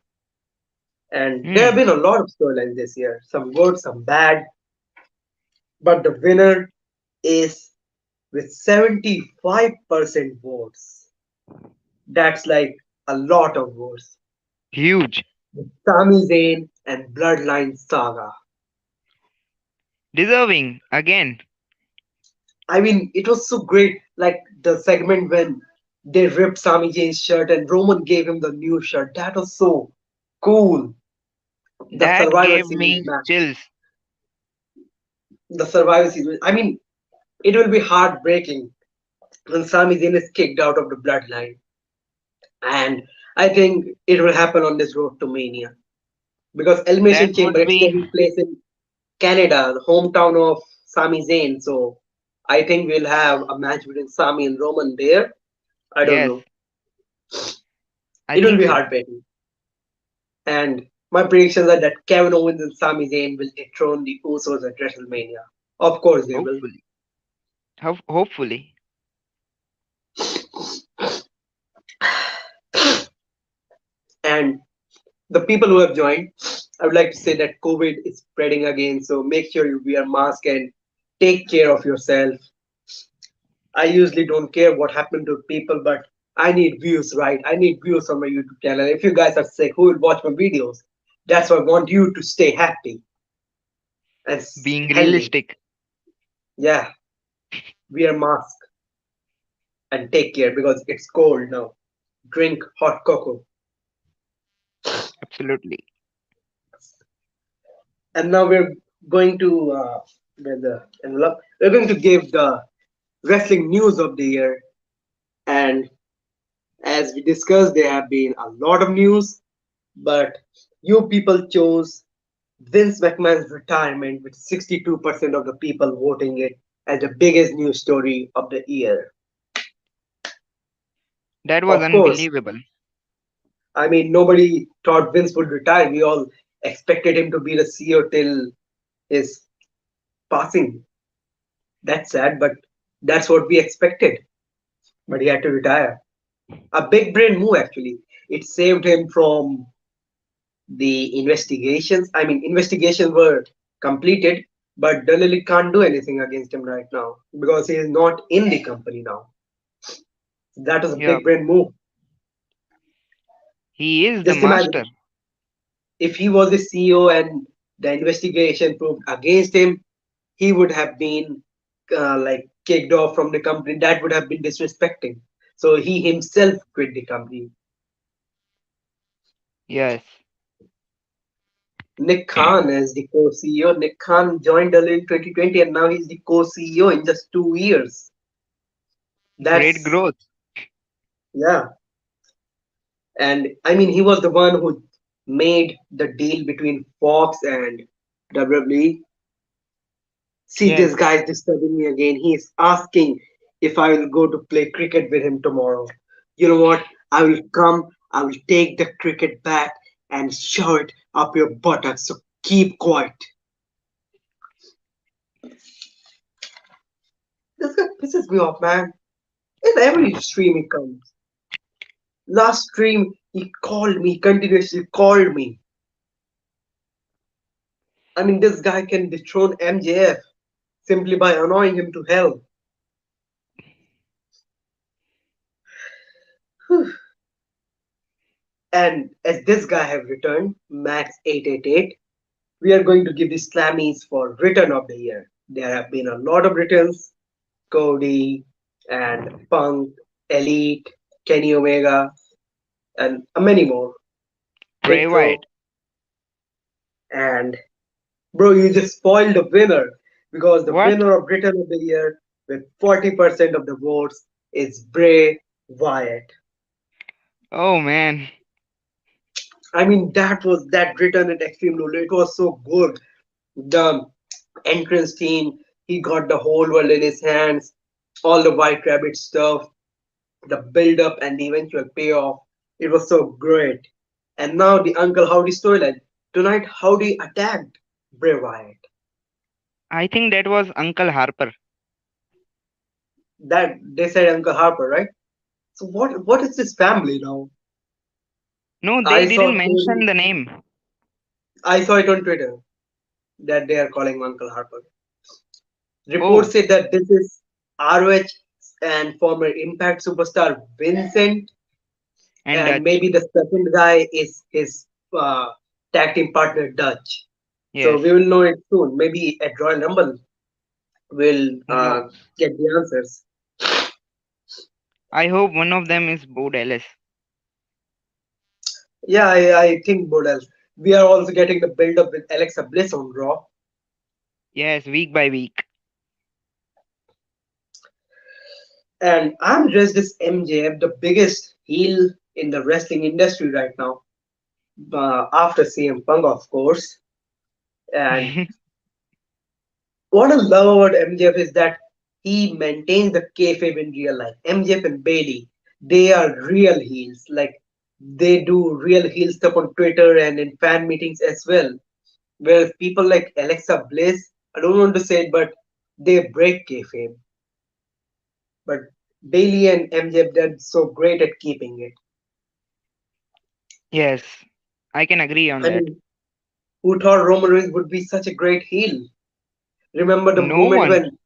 And there have Hmm. been a lot of storylines this year, some good, some bad. But the winner is with 75% votes. That's like a lot of votes. Huge. The Sami Zayn and Bloodline saga. Deserving. Again. I mean, it was so great. Like the segment when they ripped Sami Zayn's shirt and Roman gave him the new shirt. That was so cool. The That Survivor gave Series me match. chills. The Survivor Series. I mean, it will be heartbreaking when Sami Zayn is kicked out of the bloodline. And I think it will happen on this road to Mania. Because That Elimination Chamber would is be. taking place in Canada, the hometown of Sami Zayn. So I think we'll have a match between Sami and Roman there. I don't Yes, know. I It will think be so. heartbreaking. And my predictions are that Kevin Owens and Sami Zayn will dethrone the Usos at WrestleMania. Of course they will. Hopefully. Hopefully. And the people who have joined, I would like to say that COVID is spreading again, so make sure you wear mask and take care of yourself. I usually don't care what happened to people, but I need views, right? I need views on my YouTube channel. If you guys are sick, who will watch my videos? That's why I want you to stay happy and Being healthy. realistic. Yeah, wear mask and take care because it's cold now. Drink hot cocoa. Absolutely. And now going to with the envelope. We're going to give the wrestling news of the year. And as we discussed, there have been a lot of news, but you people chose Vince McMahon's retirement with 62% of the people voting it as the biggest news story of the year. That was Of course, unbelievable. I mean, nobody thought Vince would retire. We all expected him to be the CEO till his passing. That's sad, but that's what we expected. But he had to retire. A big brain move, actually. It saved him from the investigations. I mean, investigations were completed, but Donnelly can't do anything against him right now because he is not in the company now. That was a Yeah, big brain move. he is the Just imagine master. if he was the CEO and the investigation proved against him, he would have been like kicked off from the company. That would have been disrespecting. So he himself quit the company. Yes, Nick Khan as the co-CEO. Nick Khan joined early in 2020 and now he's the co-CEO in just 2 years. great That's, growth. yeah. And I mean, he was the one who made the deal between Fox and WWE. See, Yes, this guy is disturbing me again. He's asking if I will go to play cricket with him tomorrow. You know what? I will come, I will take the cricket bat and shove it up your buttocks. So keep quiet. This guy pisses me off, man. In every stream he comes. Last stream, he called me, continuously called me. I mean, this guy can dethrone MJF simply by annoying him to hell. And as this guy have returned, Max888, we are going to give the Slammies for Return of the Year. There have been a lot of returns: Cody and Punk, Elite, Kenny Omega, and many more. Bray Big Wyatt. Show. And bro, you just spoiled the winner because the What? winner of Return of the Year with 40% of the votes is Bray Wyatt. Oh man. I mean, that return at Extreme Rules. It was so good. The entrance team, he got the whole world in his hands. All the White Rabbit stuff, the build up and the eventual payoff. It was so great. And now the Uncle Howdy storyline. Tonight, Howdy attacked Bray Wyatt. I think that was Uncle Harper. That they said Uncle Harper, right? So what is this family now? No, they I saw didn't mention story. the name. I saw it on Twitter that they are calling Uncle Harper. Oh, Reports say that this is ROH and former Impact superstar Vincent, and and Dutch. maybe the second guy is his uh, tag team partner Dutch. So Yes. we will know it soon. Maybe at Royal Rumble we'll Who knows? get the answers. I hope one of them is Bo Dallas. Yeah, I think Bodell. We are also getting the build up with Alexa Bliss on Raw. Yes, week by week. And I'm dressed as MJF, the biggest heel in the wrestling industry right now, after CM Punk, of course. And what I love about MJF is that he maintains the kayfabe in real life. MJF and Bailey, they are real heels. Like they do real heel stuff on Twitter and in fan meetings as well. Whereas people like Alexa Bliss, I don't want to say it, but they break kayfabe. But Bailey and MJF, they're so great at keeping it. Yes, I can agree on I that. mean, who thought Roman Reigns would be such a great heel? Remember the No moment one.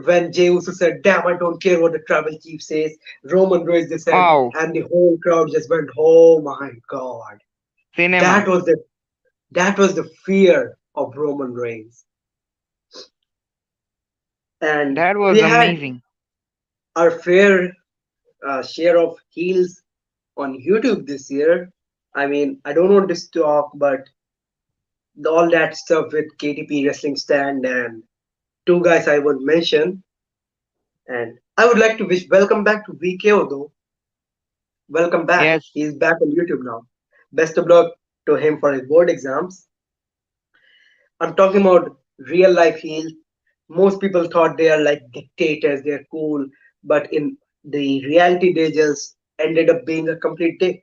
when Jey Uso said, "Damn, I don't care what the tribal chief says." Roman raised his hand, Wow, and the whole crowd just went, "Oh my god!" That cinema. was the that was the fear of Roman Reigns, and That we was had amazing. our fair share of heels on YouTube this year. I mean, I don't want to talk, but all that stuff with KTP wrestling stand and two guys I would mention. And I would like to wish welcome back to VKO though. Welcome back. Yes, He's back on YouTube now. Best of luck to him for his board exams. I'm talking about real life heels. Most people thought they are like dictators, they're cool, but in the reality, they just ended up being a complete dick.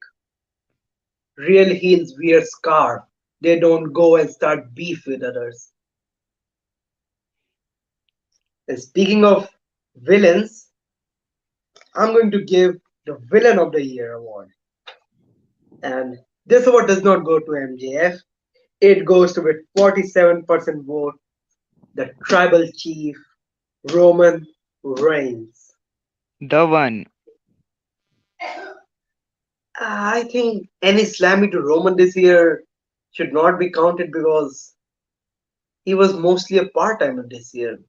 Real heels wear scarf. They don't go and start beef with others. And speaking of villains, I'm going to give the Villain of the Year award. And this award does not go to MJF. It goes to with 47% vote, the tribal chief, Roman Reigns. the one. I think any slammy to Roman this year should not be counted because he was mostly a part-timer this year.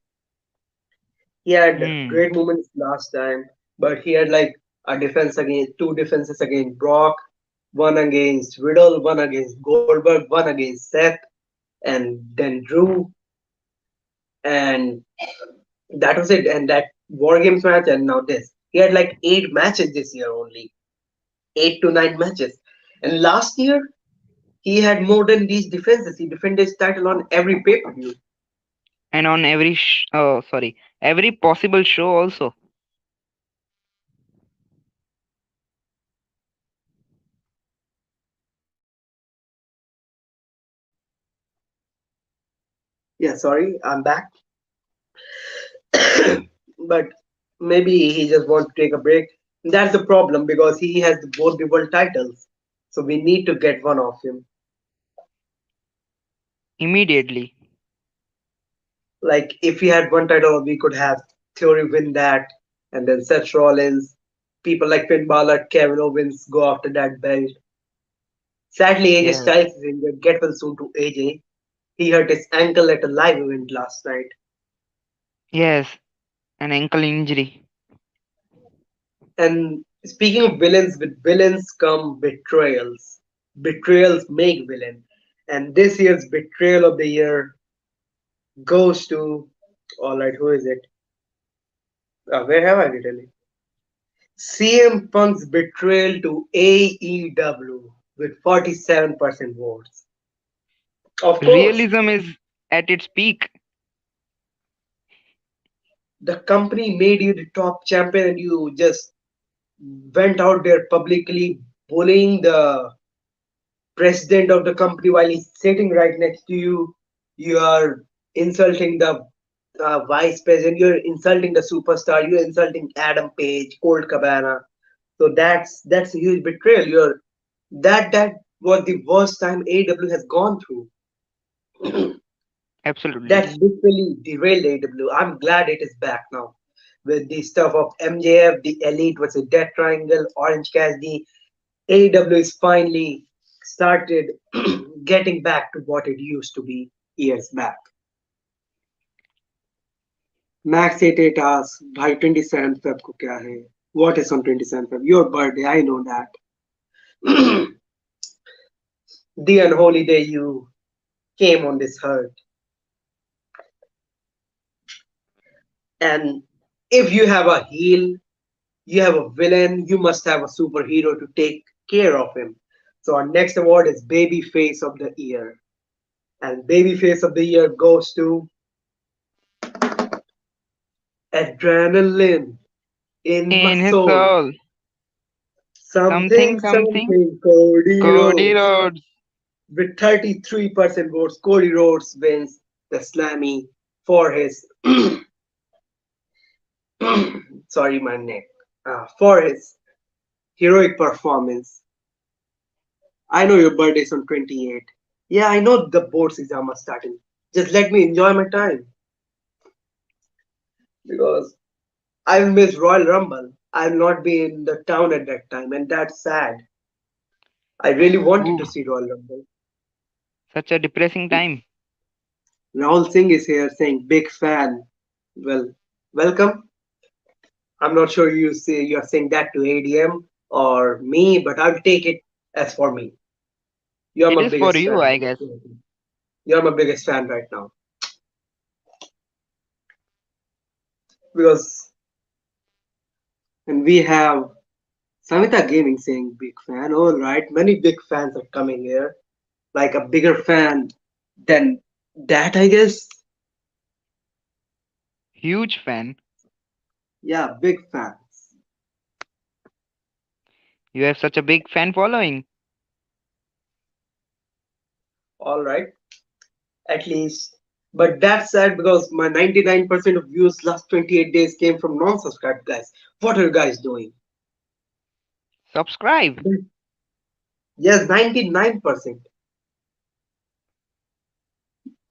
He had Hmm. great moments last time, but he had like a defense against two defenses against Brock, one against Riddle, one against Goldberg, one against Seth, and then Drew, and that was it. And that War Games match, and now this. He had like 8 matches this year only, 8 to 9 matches. And last year, he had more than these defenses. He defended his title on every pay-per-view. And on every oh sorry, every possible show also. Yeah, sorry, I'm back. But maybe he just wants to take a break. That's the problem because he has both the world titles. So we need to get one of him. Immediately. Like if he had one title, we could have Theory win that, and then Seth Rollins, people like Finn Balor, Kevin Owens go after that belt. Sadly, AJ Yes. Styles is injured. Get well soon to AJ. He hurt his ankle at a live event last night. Yes. An ankle injury. And speaking of villains, with villains come betrayals. Betrayals make villain. And this year's betrayal of the year goes to, all right, who is it? Where have I written it? CM Punk's betrayal to AEW with 47% votes. Of course, Realism is at its peak. the company made you the top champion and you just went out there publicly bullying the president of the company while he's sitting right next to you. You are insulting the vice president. You're insulting the superstar. You're insulting Adam Page, Colt Cabana. So that's a huge betrayal. That was the worst time AEW has gone through. Absolutely. That literally derailed AEW. I'm glad it is back now with the stuff of MJF, the Elite versus Death Triangle, Orange Cassidy. AEW is finally started getting back to what it used to be years back. Max 88 asks, भाई 27 Feb को क्या है? What is on 27 Feb? Your birthday, I know that. The unholy day you came on this earth. And if you have a heel, you have a villain, you must have a superhero to take care of him. So our next award is Babyface of the Year. And Babyface of the Year goes to Adrenaline in my In his soul. soul. Something, Something, something. something, Cody Cody Rhodes. Rhodes. With 33% votes, Cody Rhodes wins the Slammy for his sorry my neck for his heroic performance. I know your birthday's on 28. Yeah, I know the board's exam are starting. Just let me enjoy my time because I'll miss Royal Rumble. I'll not be in the town at that time, and that's sad. I really wanted Ooh, to see Royal Rumble. such a depressing time. Rahul Singh is here saying big fan. Well, welcome. I'm not sure you say you're saying that to ADM or me, but I'll take it as for me. You're It my is for biggest you, fan. I guess. You're my biggest fan right now because and we have Samita Gaming saying big fan. All right, many big fans are coming here. Like a bigger fan than that, I guess. Huge fan. Yeah, big fans. You have such a big fan following. All right, at least. But that's sad because my 99% of views last 28 days came from non-subscribed guys. What are you guys doing? Subscribe. Yes, 99%.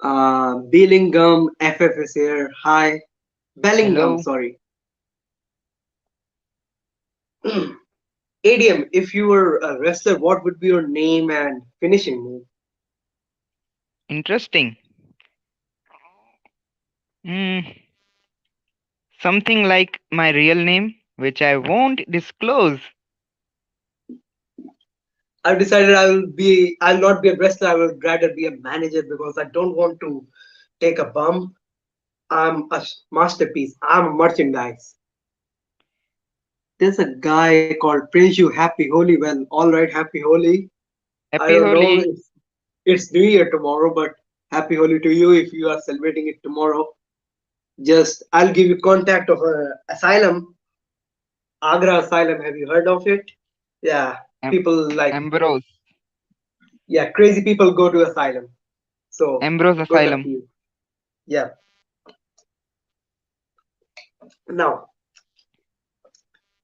Bellingham, FF is here. Hi. Bellingham, Hello. sorry. ADM, if you were a wrestler, what would be your name and finishing move? Interesting. Hmm. Something like my real name, which I won't disclose. I've decided I'll not be a wrestler, I will rather be a manager because I don't want to take a bump. I'm a masterpiece. I'm a merchandise. There's a guy called Prince You Happy Holy. Well, alright, Happy Holy. I Happy don't know, Holi. it's New Year tomorrow, but Happy Holy to you if you are celebrating it tomorrow. Just I'll give you contact of a asylum, Agra Asylum. Have you heard of it? Yeah, Am- people like Ambrose. yeah, crazy people go to asylum. So Ambrose good luck Asylum. to you. Yeah. Now,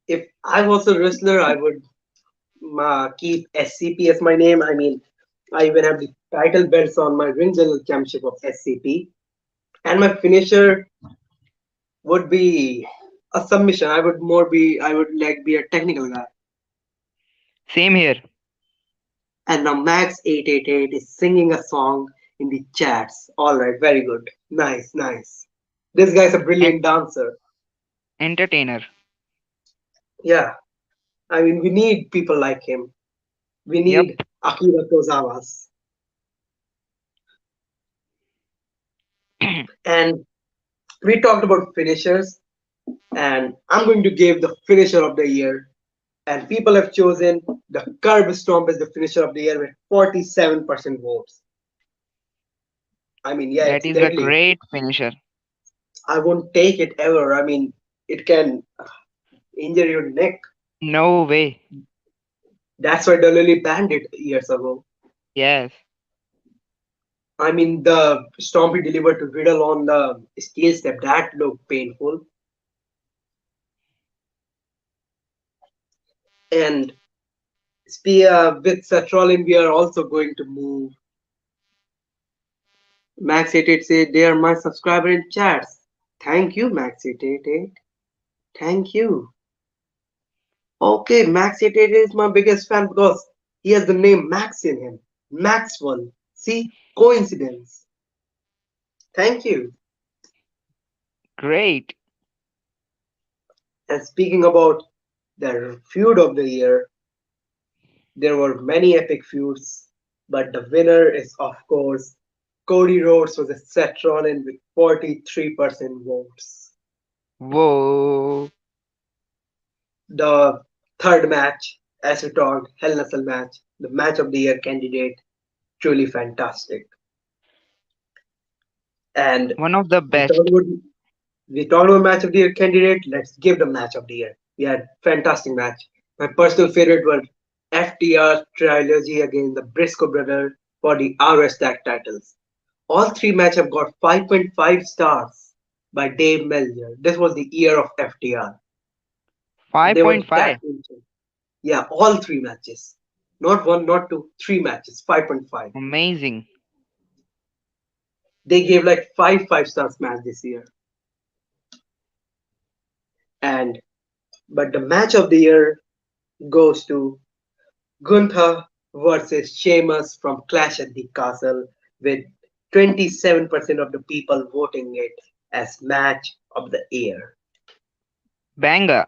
if I was a wrestler, I would keep SCP as my name. I mean, I even have the title belts on my Ring General Championship of SCP, and my finisher would be a submission. I would like be a technical guy. Same here. And now Max888 is singing a song in the chats. All right, very good, nice, nice. This guy's a And brilliant dancer. entertainer. Yeah, I mean, we need people like him. We Yep. need Akira Tozawas. And we talked about finishers, and I'm going to give the finisher of the year. And people have chosen the Curb Stomp as the finisher of the year with 47% votes. I mean, yeah, That it's is a deadly. great finisher. I won't take it ever. I mean, it can injure your neck. No way. That's why WWE banned it years ago. Yes. I mean, the stomp he delivered to Riddle on the steel step, that looked painful. And with Seth Rollins, we are also going to move. Max888 said, they are my subscriber in chats. Thank you, Max888. Thank you. Okay, Max888 is my biggest fan because he has the name Max in him. Maxwell. See? Coincidence. Thank you. Great. And speaking about the feud of the year, there were many epic feuds, but the winner is, of course, Cody Rhodes was Seth Rollins with 43% votes. Whoa. The third match, as we talked, Hell in a Cell match, the match of the year candidate, truly fantastic. And One of the we talked best. about we talked about match of the year candidate. Let's give the match of the year. We had fantastic match. My personal favorite was FTR trilogy against the Briscoe brothers for the RS tag titles. All three matches have got 5.5 stars by Dave Meltzer. This was the year of FTR. They were the tag 5.5. team champions. Yeah, all three matches. Not one, not two, three matches. 5.5. Amazing. They gave like five stars match this year. And but the match of the year goes to Gunther versus Sheamus from Clash at the Castle with 27% of the people voting it as match of the year. Banger.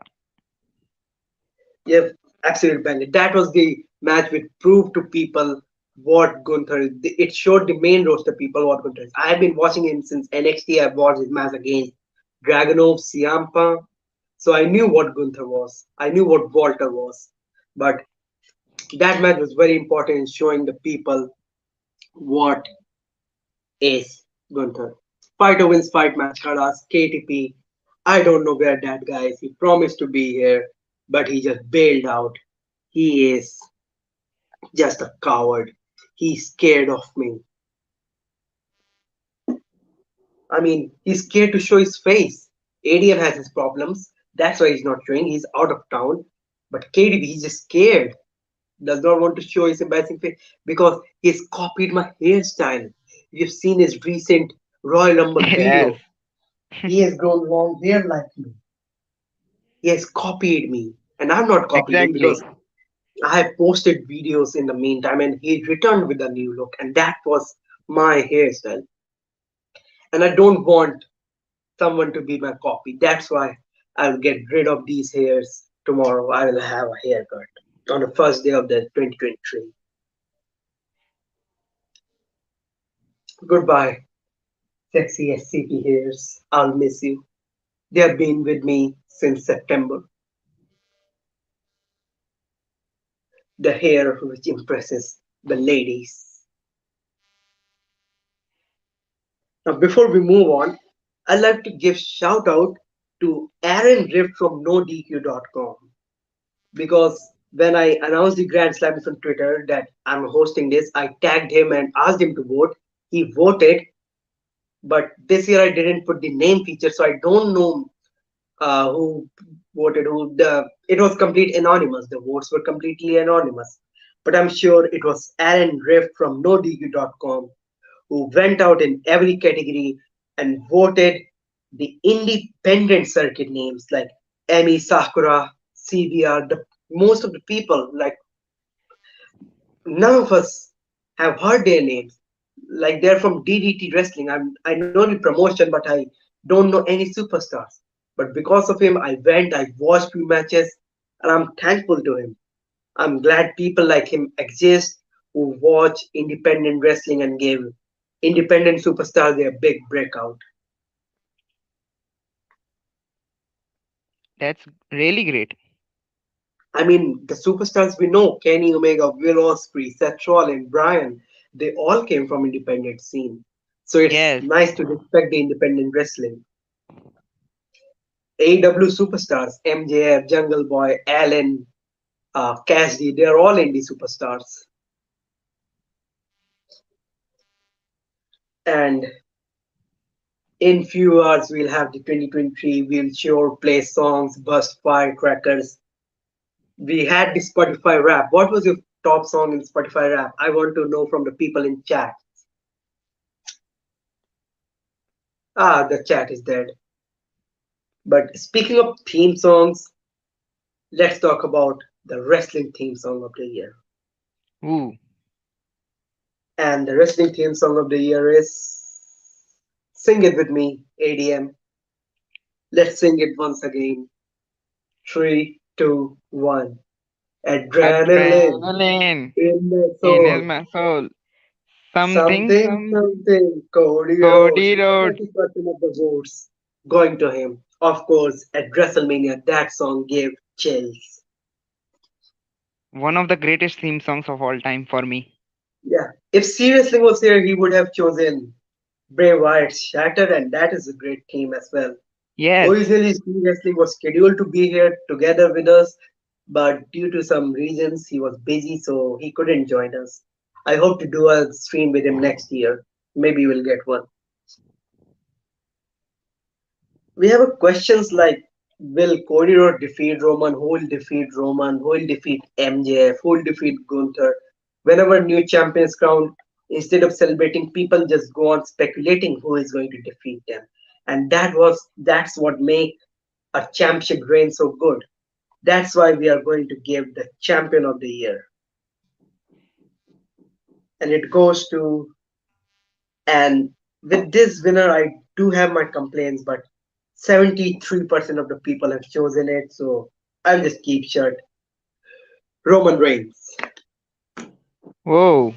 Yep, absolute banger. That was the match which proved to people what Gunther is. It showed the main roster people what Gunther is. I have been watching him since NXT. I've watched his match against Dragunov, Ciampa. So I knew what Gunther was. I knew what Walter was. But that match was very important in showing the people what is Gunther. Fighter wins fight match, Khalas, KTP. I don't know where that guy is. He promised to be here, but he just bailed out. He is just a coward. He's scared of me. I mean, he's scared to show his face. ADM has his problems. That's why he's not showing. He's out of town. But KDB, he's just scared. Does not want to show his embarrassing face because he's copied my hairstyle. You've seen his recent Royal Rumble Yes, video. He has grown long hair like me. He has copied me. And I'm not copied him exactly. because I have posted videos in the meantime and he returned with a new look. And that was my hairstyle. And I don't want someone to be my copy. That's why I'll get rid of these hairs tomorrow. I will have a haircut on the first day of the 2023. Goodbye, sexy SCP hairs. I'll miss you. They have been with me since September. The hair which impresses the ladies. Now, before we move on, I'd like to give shout out to Aaron Rift from NoDQ.com because when I announced the Grand Slams on Twitter that I'm hosting this, I tagged him and asked him to vote. He voted, but this year I didn't put the name feature, so I don't know who voted who. It was complete anonymous. The votes were completely anonymous, but I'm sure it was Aaron Riff from NoDQ.com who went out in every category and voted the independent circuit names like Emi Sakura, CBR. Most of the people, like none of us have heard their names. Like they're from DDT Wrestling. I know the promotion, but I don't know any superstars. But because of him, I went, I watched few matches, and I'm thankful to him. I'm glad people like him exist who watch independent wrestling and give independent superstars their big breakout. That's really great. I mean, the superstars we know, Kenny Omega, Will Ospreay, Seth Rollins, Bryan, they all came from independent scene. So it's Yes, nice to respect the independent wrestling. AEW superstars, MJF, Jungle Boy, Allen, Cassidy, they're all indie superstars. And in few hours, we'll have the 2023. We'll sure play songs, bust firecrackers. We had the Spotify rap. What was your top song in Spotify rap? I want to know from the people in chat. Ah, the chat is dead. But speaking of theme songs, let's talk about the wrestling theme song of the year. ooh, And the wrestling theme song of the year is Sing It With Me, ADM. Let's sing it once again. Three, two, one. Adrenaline adrenaline in the in soul. my soul. Something, Something, some something. Cody Rhodes. Cody Road. 30% of the votes going to him. Of course, at WrestleMania, that song gave chills. One of the greatest theme songs of all time for me. Yeah. If seriously was here, he would have chosen Bray Wyatt's Shattered, and that is a great theme as well. Yes, Originally, Steve Wrestling was scheduled to be here together with us, but due to some reasons, he was busy, so he couldn't join us. I hope to do a stream with him next year. Maybe we'll get one. We have a questions like will Cody Rhodes defeat Roman? Who will defeat Roman? Who will defeat MJF? Who will defeat Gunther? Whenever new champions crowned, instead of celebrating, people just go on speculating who is going to defeat them. And that's what make a championship reign so good. That's why we are going to give the champion of the year. And it goes to and with this winner I do have my complaints, but 73% of the people have chosen it, so I'll just keep short. Roman Reigns. whoa.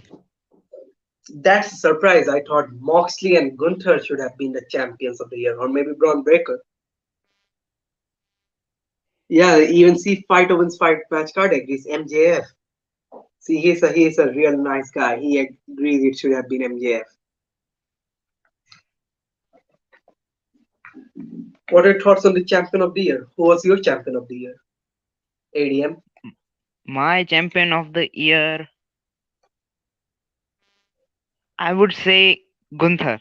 That's a surprise. I thought Moxley and Gunther should have been the champions of the year, or maybe Braun Breaker. Yeah, even see Fight Owens Fight Match card agrees MJF. See, he's a real nice guy. He agrees it should have been MJF. What are your thoughts on the champion of the year? Who was your champion of the year? ADM. My champion of the year, I would say Gunther.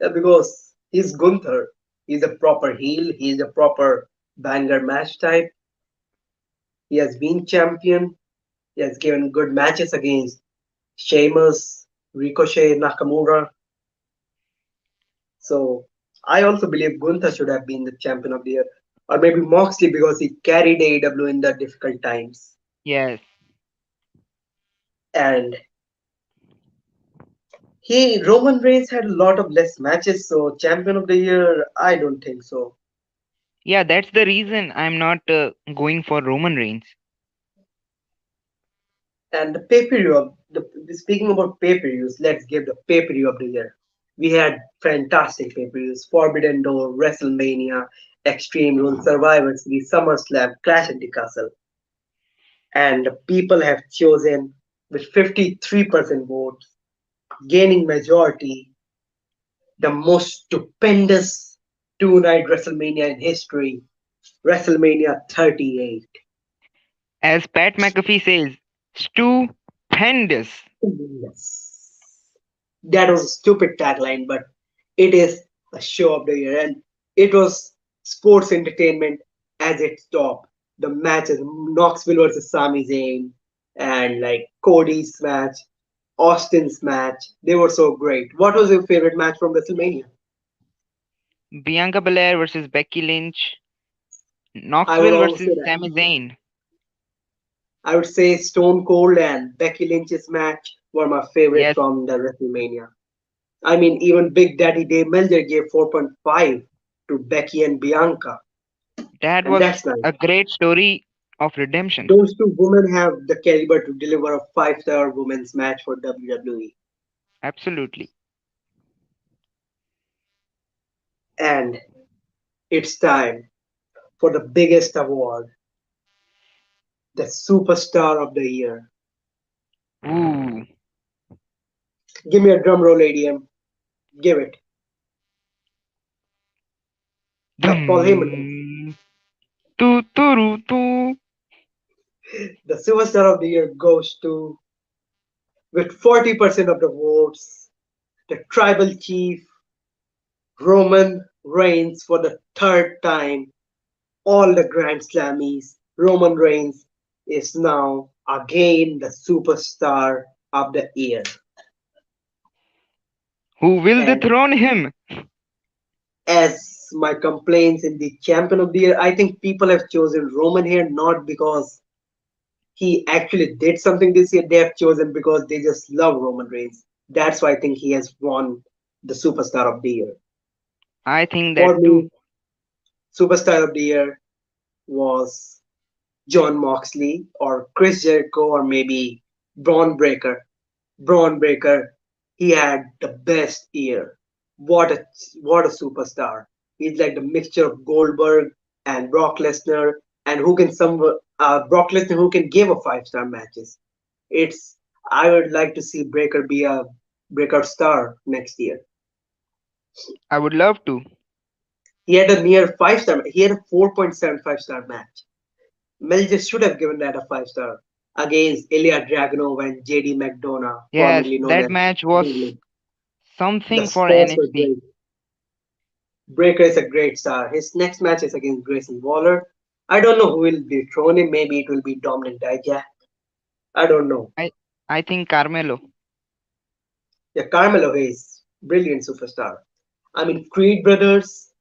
Yeah, because he's Gunther. He's a proper heel. He's a proper banger match type. He has been champion. He has given good matches against Sheamus, Ricochet, Nakamura. So I also believe Gunther should have been the champion of the year. Or maybe Moxley because he carried AEW in the difficult times. Yes. And Roman Reigns had a lot of less matches, so champion of the year, I don't think so. Yeah, that's the reason I'm not going for Roman Reigns. And the pay-per-view of speaking about pay-per-views, let's give the pay-per-view of the year. We had fantastic pay-per-views: Forbidden Door, WrestleMania, Extreme Rules, Survivor Series, SummerSlam, Clash at the Castle, and the people have chosen with 53% votes, gaining majority, the most stupendous two-night WrestleMania in history, WrestleMania 38. As Pat McAfee says, stupendous. Yes. That was a stupid tagline, but it is a show of the year, and it was sports entertainment as its top. The matches, Knoxville versus Sami Zayn, and like Cody's match, Austin's match, they were so great. What was your favorite match from WrestleMania? Bianca Belair versus Becky Lynch. I would Knoxville also say versus that. Sami Zayn. I would say Stone Cold and Becky Lynch's match were my favorite Yes, from the WrestleMania. I mean, even Big Daddy Dave Meltzer gave 4.5 to Becky and Bianca, that and was that's nice. a great story of redemption. Those two women have the caliber to deliver a five-star women's match for WWE. Absolutely. And it's time for the biggest award, the Superstar of the Year. Ooh. Give me a drum roll, ADM. Give it. The Paul Heyman one. Dum. Tu turu tu. The Superstar of the Year goes to, with 40% of the votes, the Tribal Chief, Roman Reigns for the third time. All the Grand Slammies. Roman Reigns is now again the Superstar of the Year. Who will And dethrone him? as my complaints in the champion of the year, I think people have chosen Roman here not because he actually did something this year. They have chosen because they just love Roman Reigns. That's why I think he has won the superstar of the year. I think that For too. me, superstar of the year was John Moxley or Chris Jericho or maybe Braun Breaker. Braun Breaker, he had the best year. What a what a superstar! He's like the mixture of Goldberg and Brock Lesnar, and who can some Brock Lesnar who can give a five-star matches. It's I would like to see Breaker be a breakout star next year. I would love to. He had a near five-star. He had a 4.75-star match. Mel just should have given that a five-star against Ilya Dragunov and JD McDonough, Yes, formerly known that as match was Devlin. The something for spots were NXT. great. Breaker is a great star. His next match is against Grayson Waller. I don't know who will dethrone him. Maybe it will be Dominic Dijak. I don't know. I I think Carmelo. Yeah, Carmelo Hayes, brilliant superstar. I mean, Creed Brothers,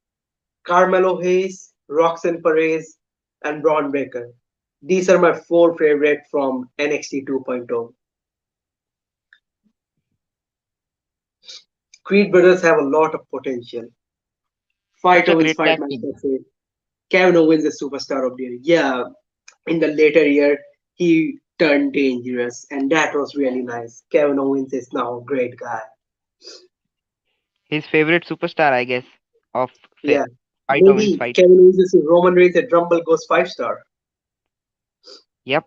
Carmelo Hayes, Roxanne Perez, and Braun Breaker. These are my four favorite from NXT 2.0. Creed Brothers have a lot of potential. Such Fight a Owens great fight tag match, team. let's say. Kevin Owens is superstar of the year. Yeah, in the later year, he turned dangerous, and that was really nice. Kevin Owens is now a great guy. His favorite superstar, I guess, of Yeah, fight Owens maybe fight. Kevin Owens is Roman Reigns at Rumble goes 5 star. Yep,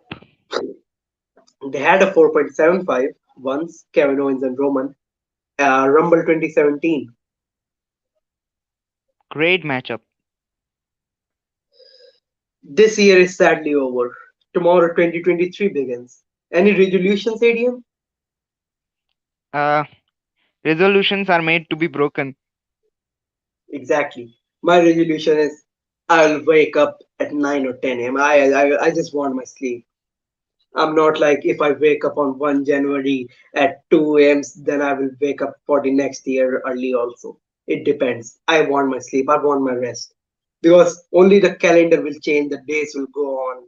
They had a 4.75 once, Kevin Owens and Roman. Rumble 2017. great matchup. This year is sadly over. Tomorrow 2023 begins. Any resolutions, ADM? Uh, Resolutions are made to be broken. Exactly. My resolution is I'll wake up at 9 or 10 a.m. I just want my sleep. I'm not like if I wake up on 1 January at 2 a.m., then I will wake up for the next year early also. It depends. I want my sleep. I want my rest. Because only the calendar will change, the days will go on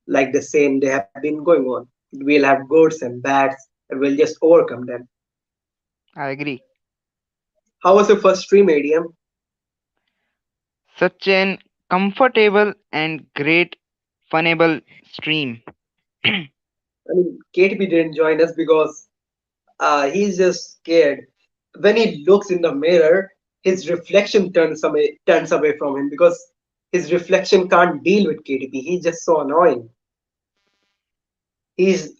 like the same they have been going on. We'll have goods and bads, and we'll just overcome them. I agree. How was your first stream, ADM? Such an comfortable and great, funable stream. I mean, KTP didn't join us because he's just scared. When he looks in the mirror, his reflection turns away from him because his reflection can't deal with KTP. He's just so annoying.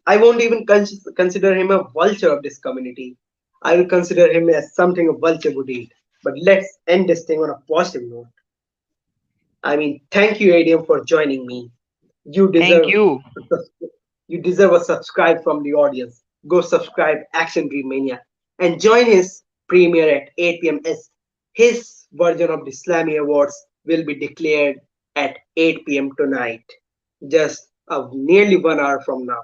I won't even consider him a vulture of this community. I will consider him as something a vulture would eat. But let's end this thing on a positive note. I mean, thank you, Adium, for joining me. You Thank deserve you. you deserve a subscribe from the audience. Go subscribe Action Dream Mania and join his premiere at 8 p.m. as his version of the Slammy Awards will be declared at 8 p.m. tonight, just nearly 1 hour from now.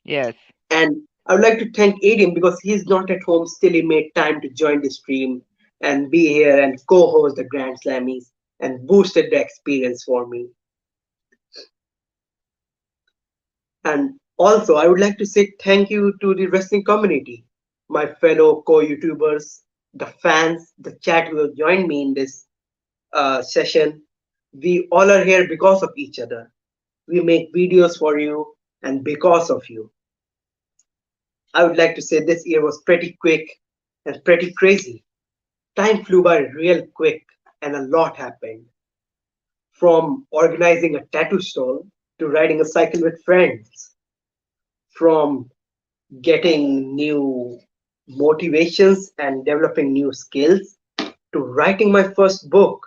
Yes, And I would like to thank Adium because he's not at home. Still, he made time to join the stream and be here and co-host the Grand Slammies and boosted the experience for me. And also, I would like to say thank you to the wrestling community, my fellow co-YouTubers, the fans, the chat who have joined me in this session. We all are here because of each other. We make videos for you and because of you. I would like to say this year was pretty quick and pretty crazy. Time flew by real quick and a lot happened. From organizing a tattoo stall to riding a cycle with friends, from getting new motivations and developing new skills to writing my first book,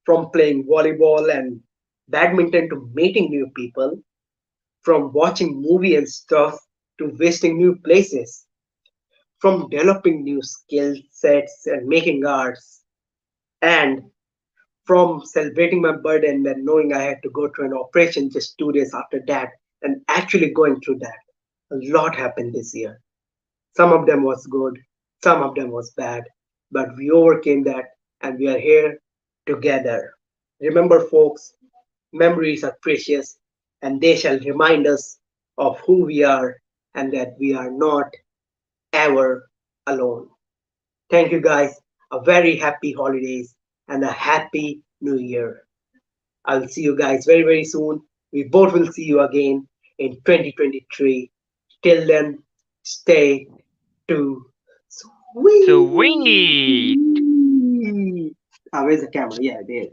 from playing volleyball and badminton to meeting new people, from watching movie and stuff to visiting new places, from developing new skill sets and making arts, and from celebrating my birthday and then knowing I had to go to an operation just 2 days after that and actually going through that. A lot happened this year. Some of them was good, some of them was bad, but we overcame that and we are here together. Remember, folks, memories are precious and they shall remind us of who we are and that we are not ever alone. Thank you guys. A very happy holidays and a happy new year. I'll see you guys very, very soon. We both will see you again in 2023. Till then, stay too so wait. sweet. Where's the camera? Yeah, there.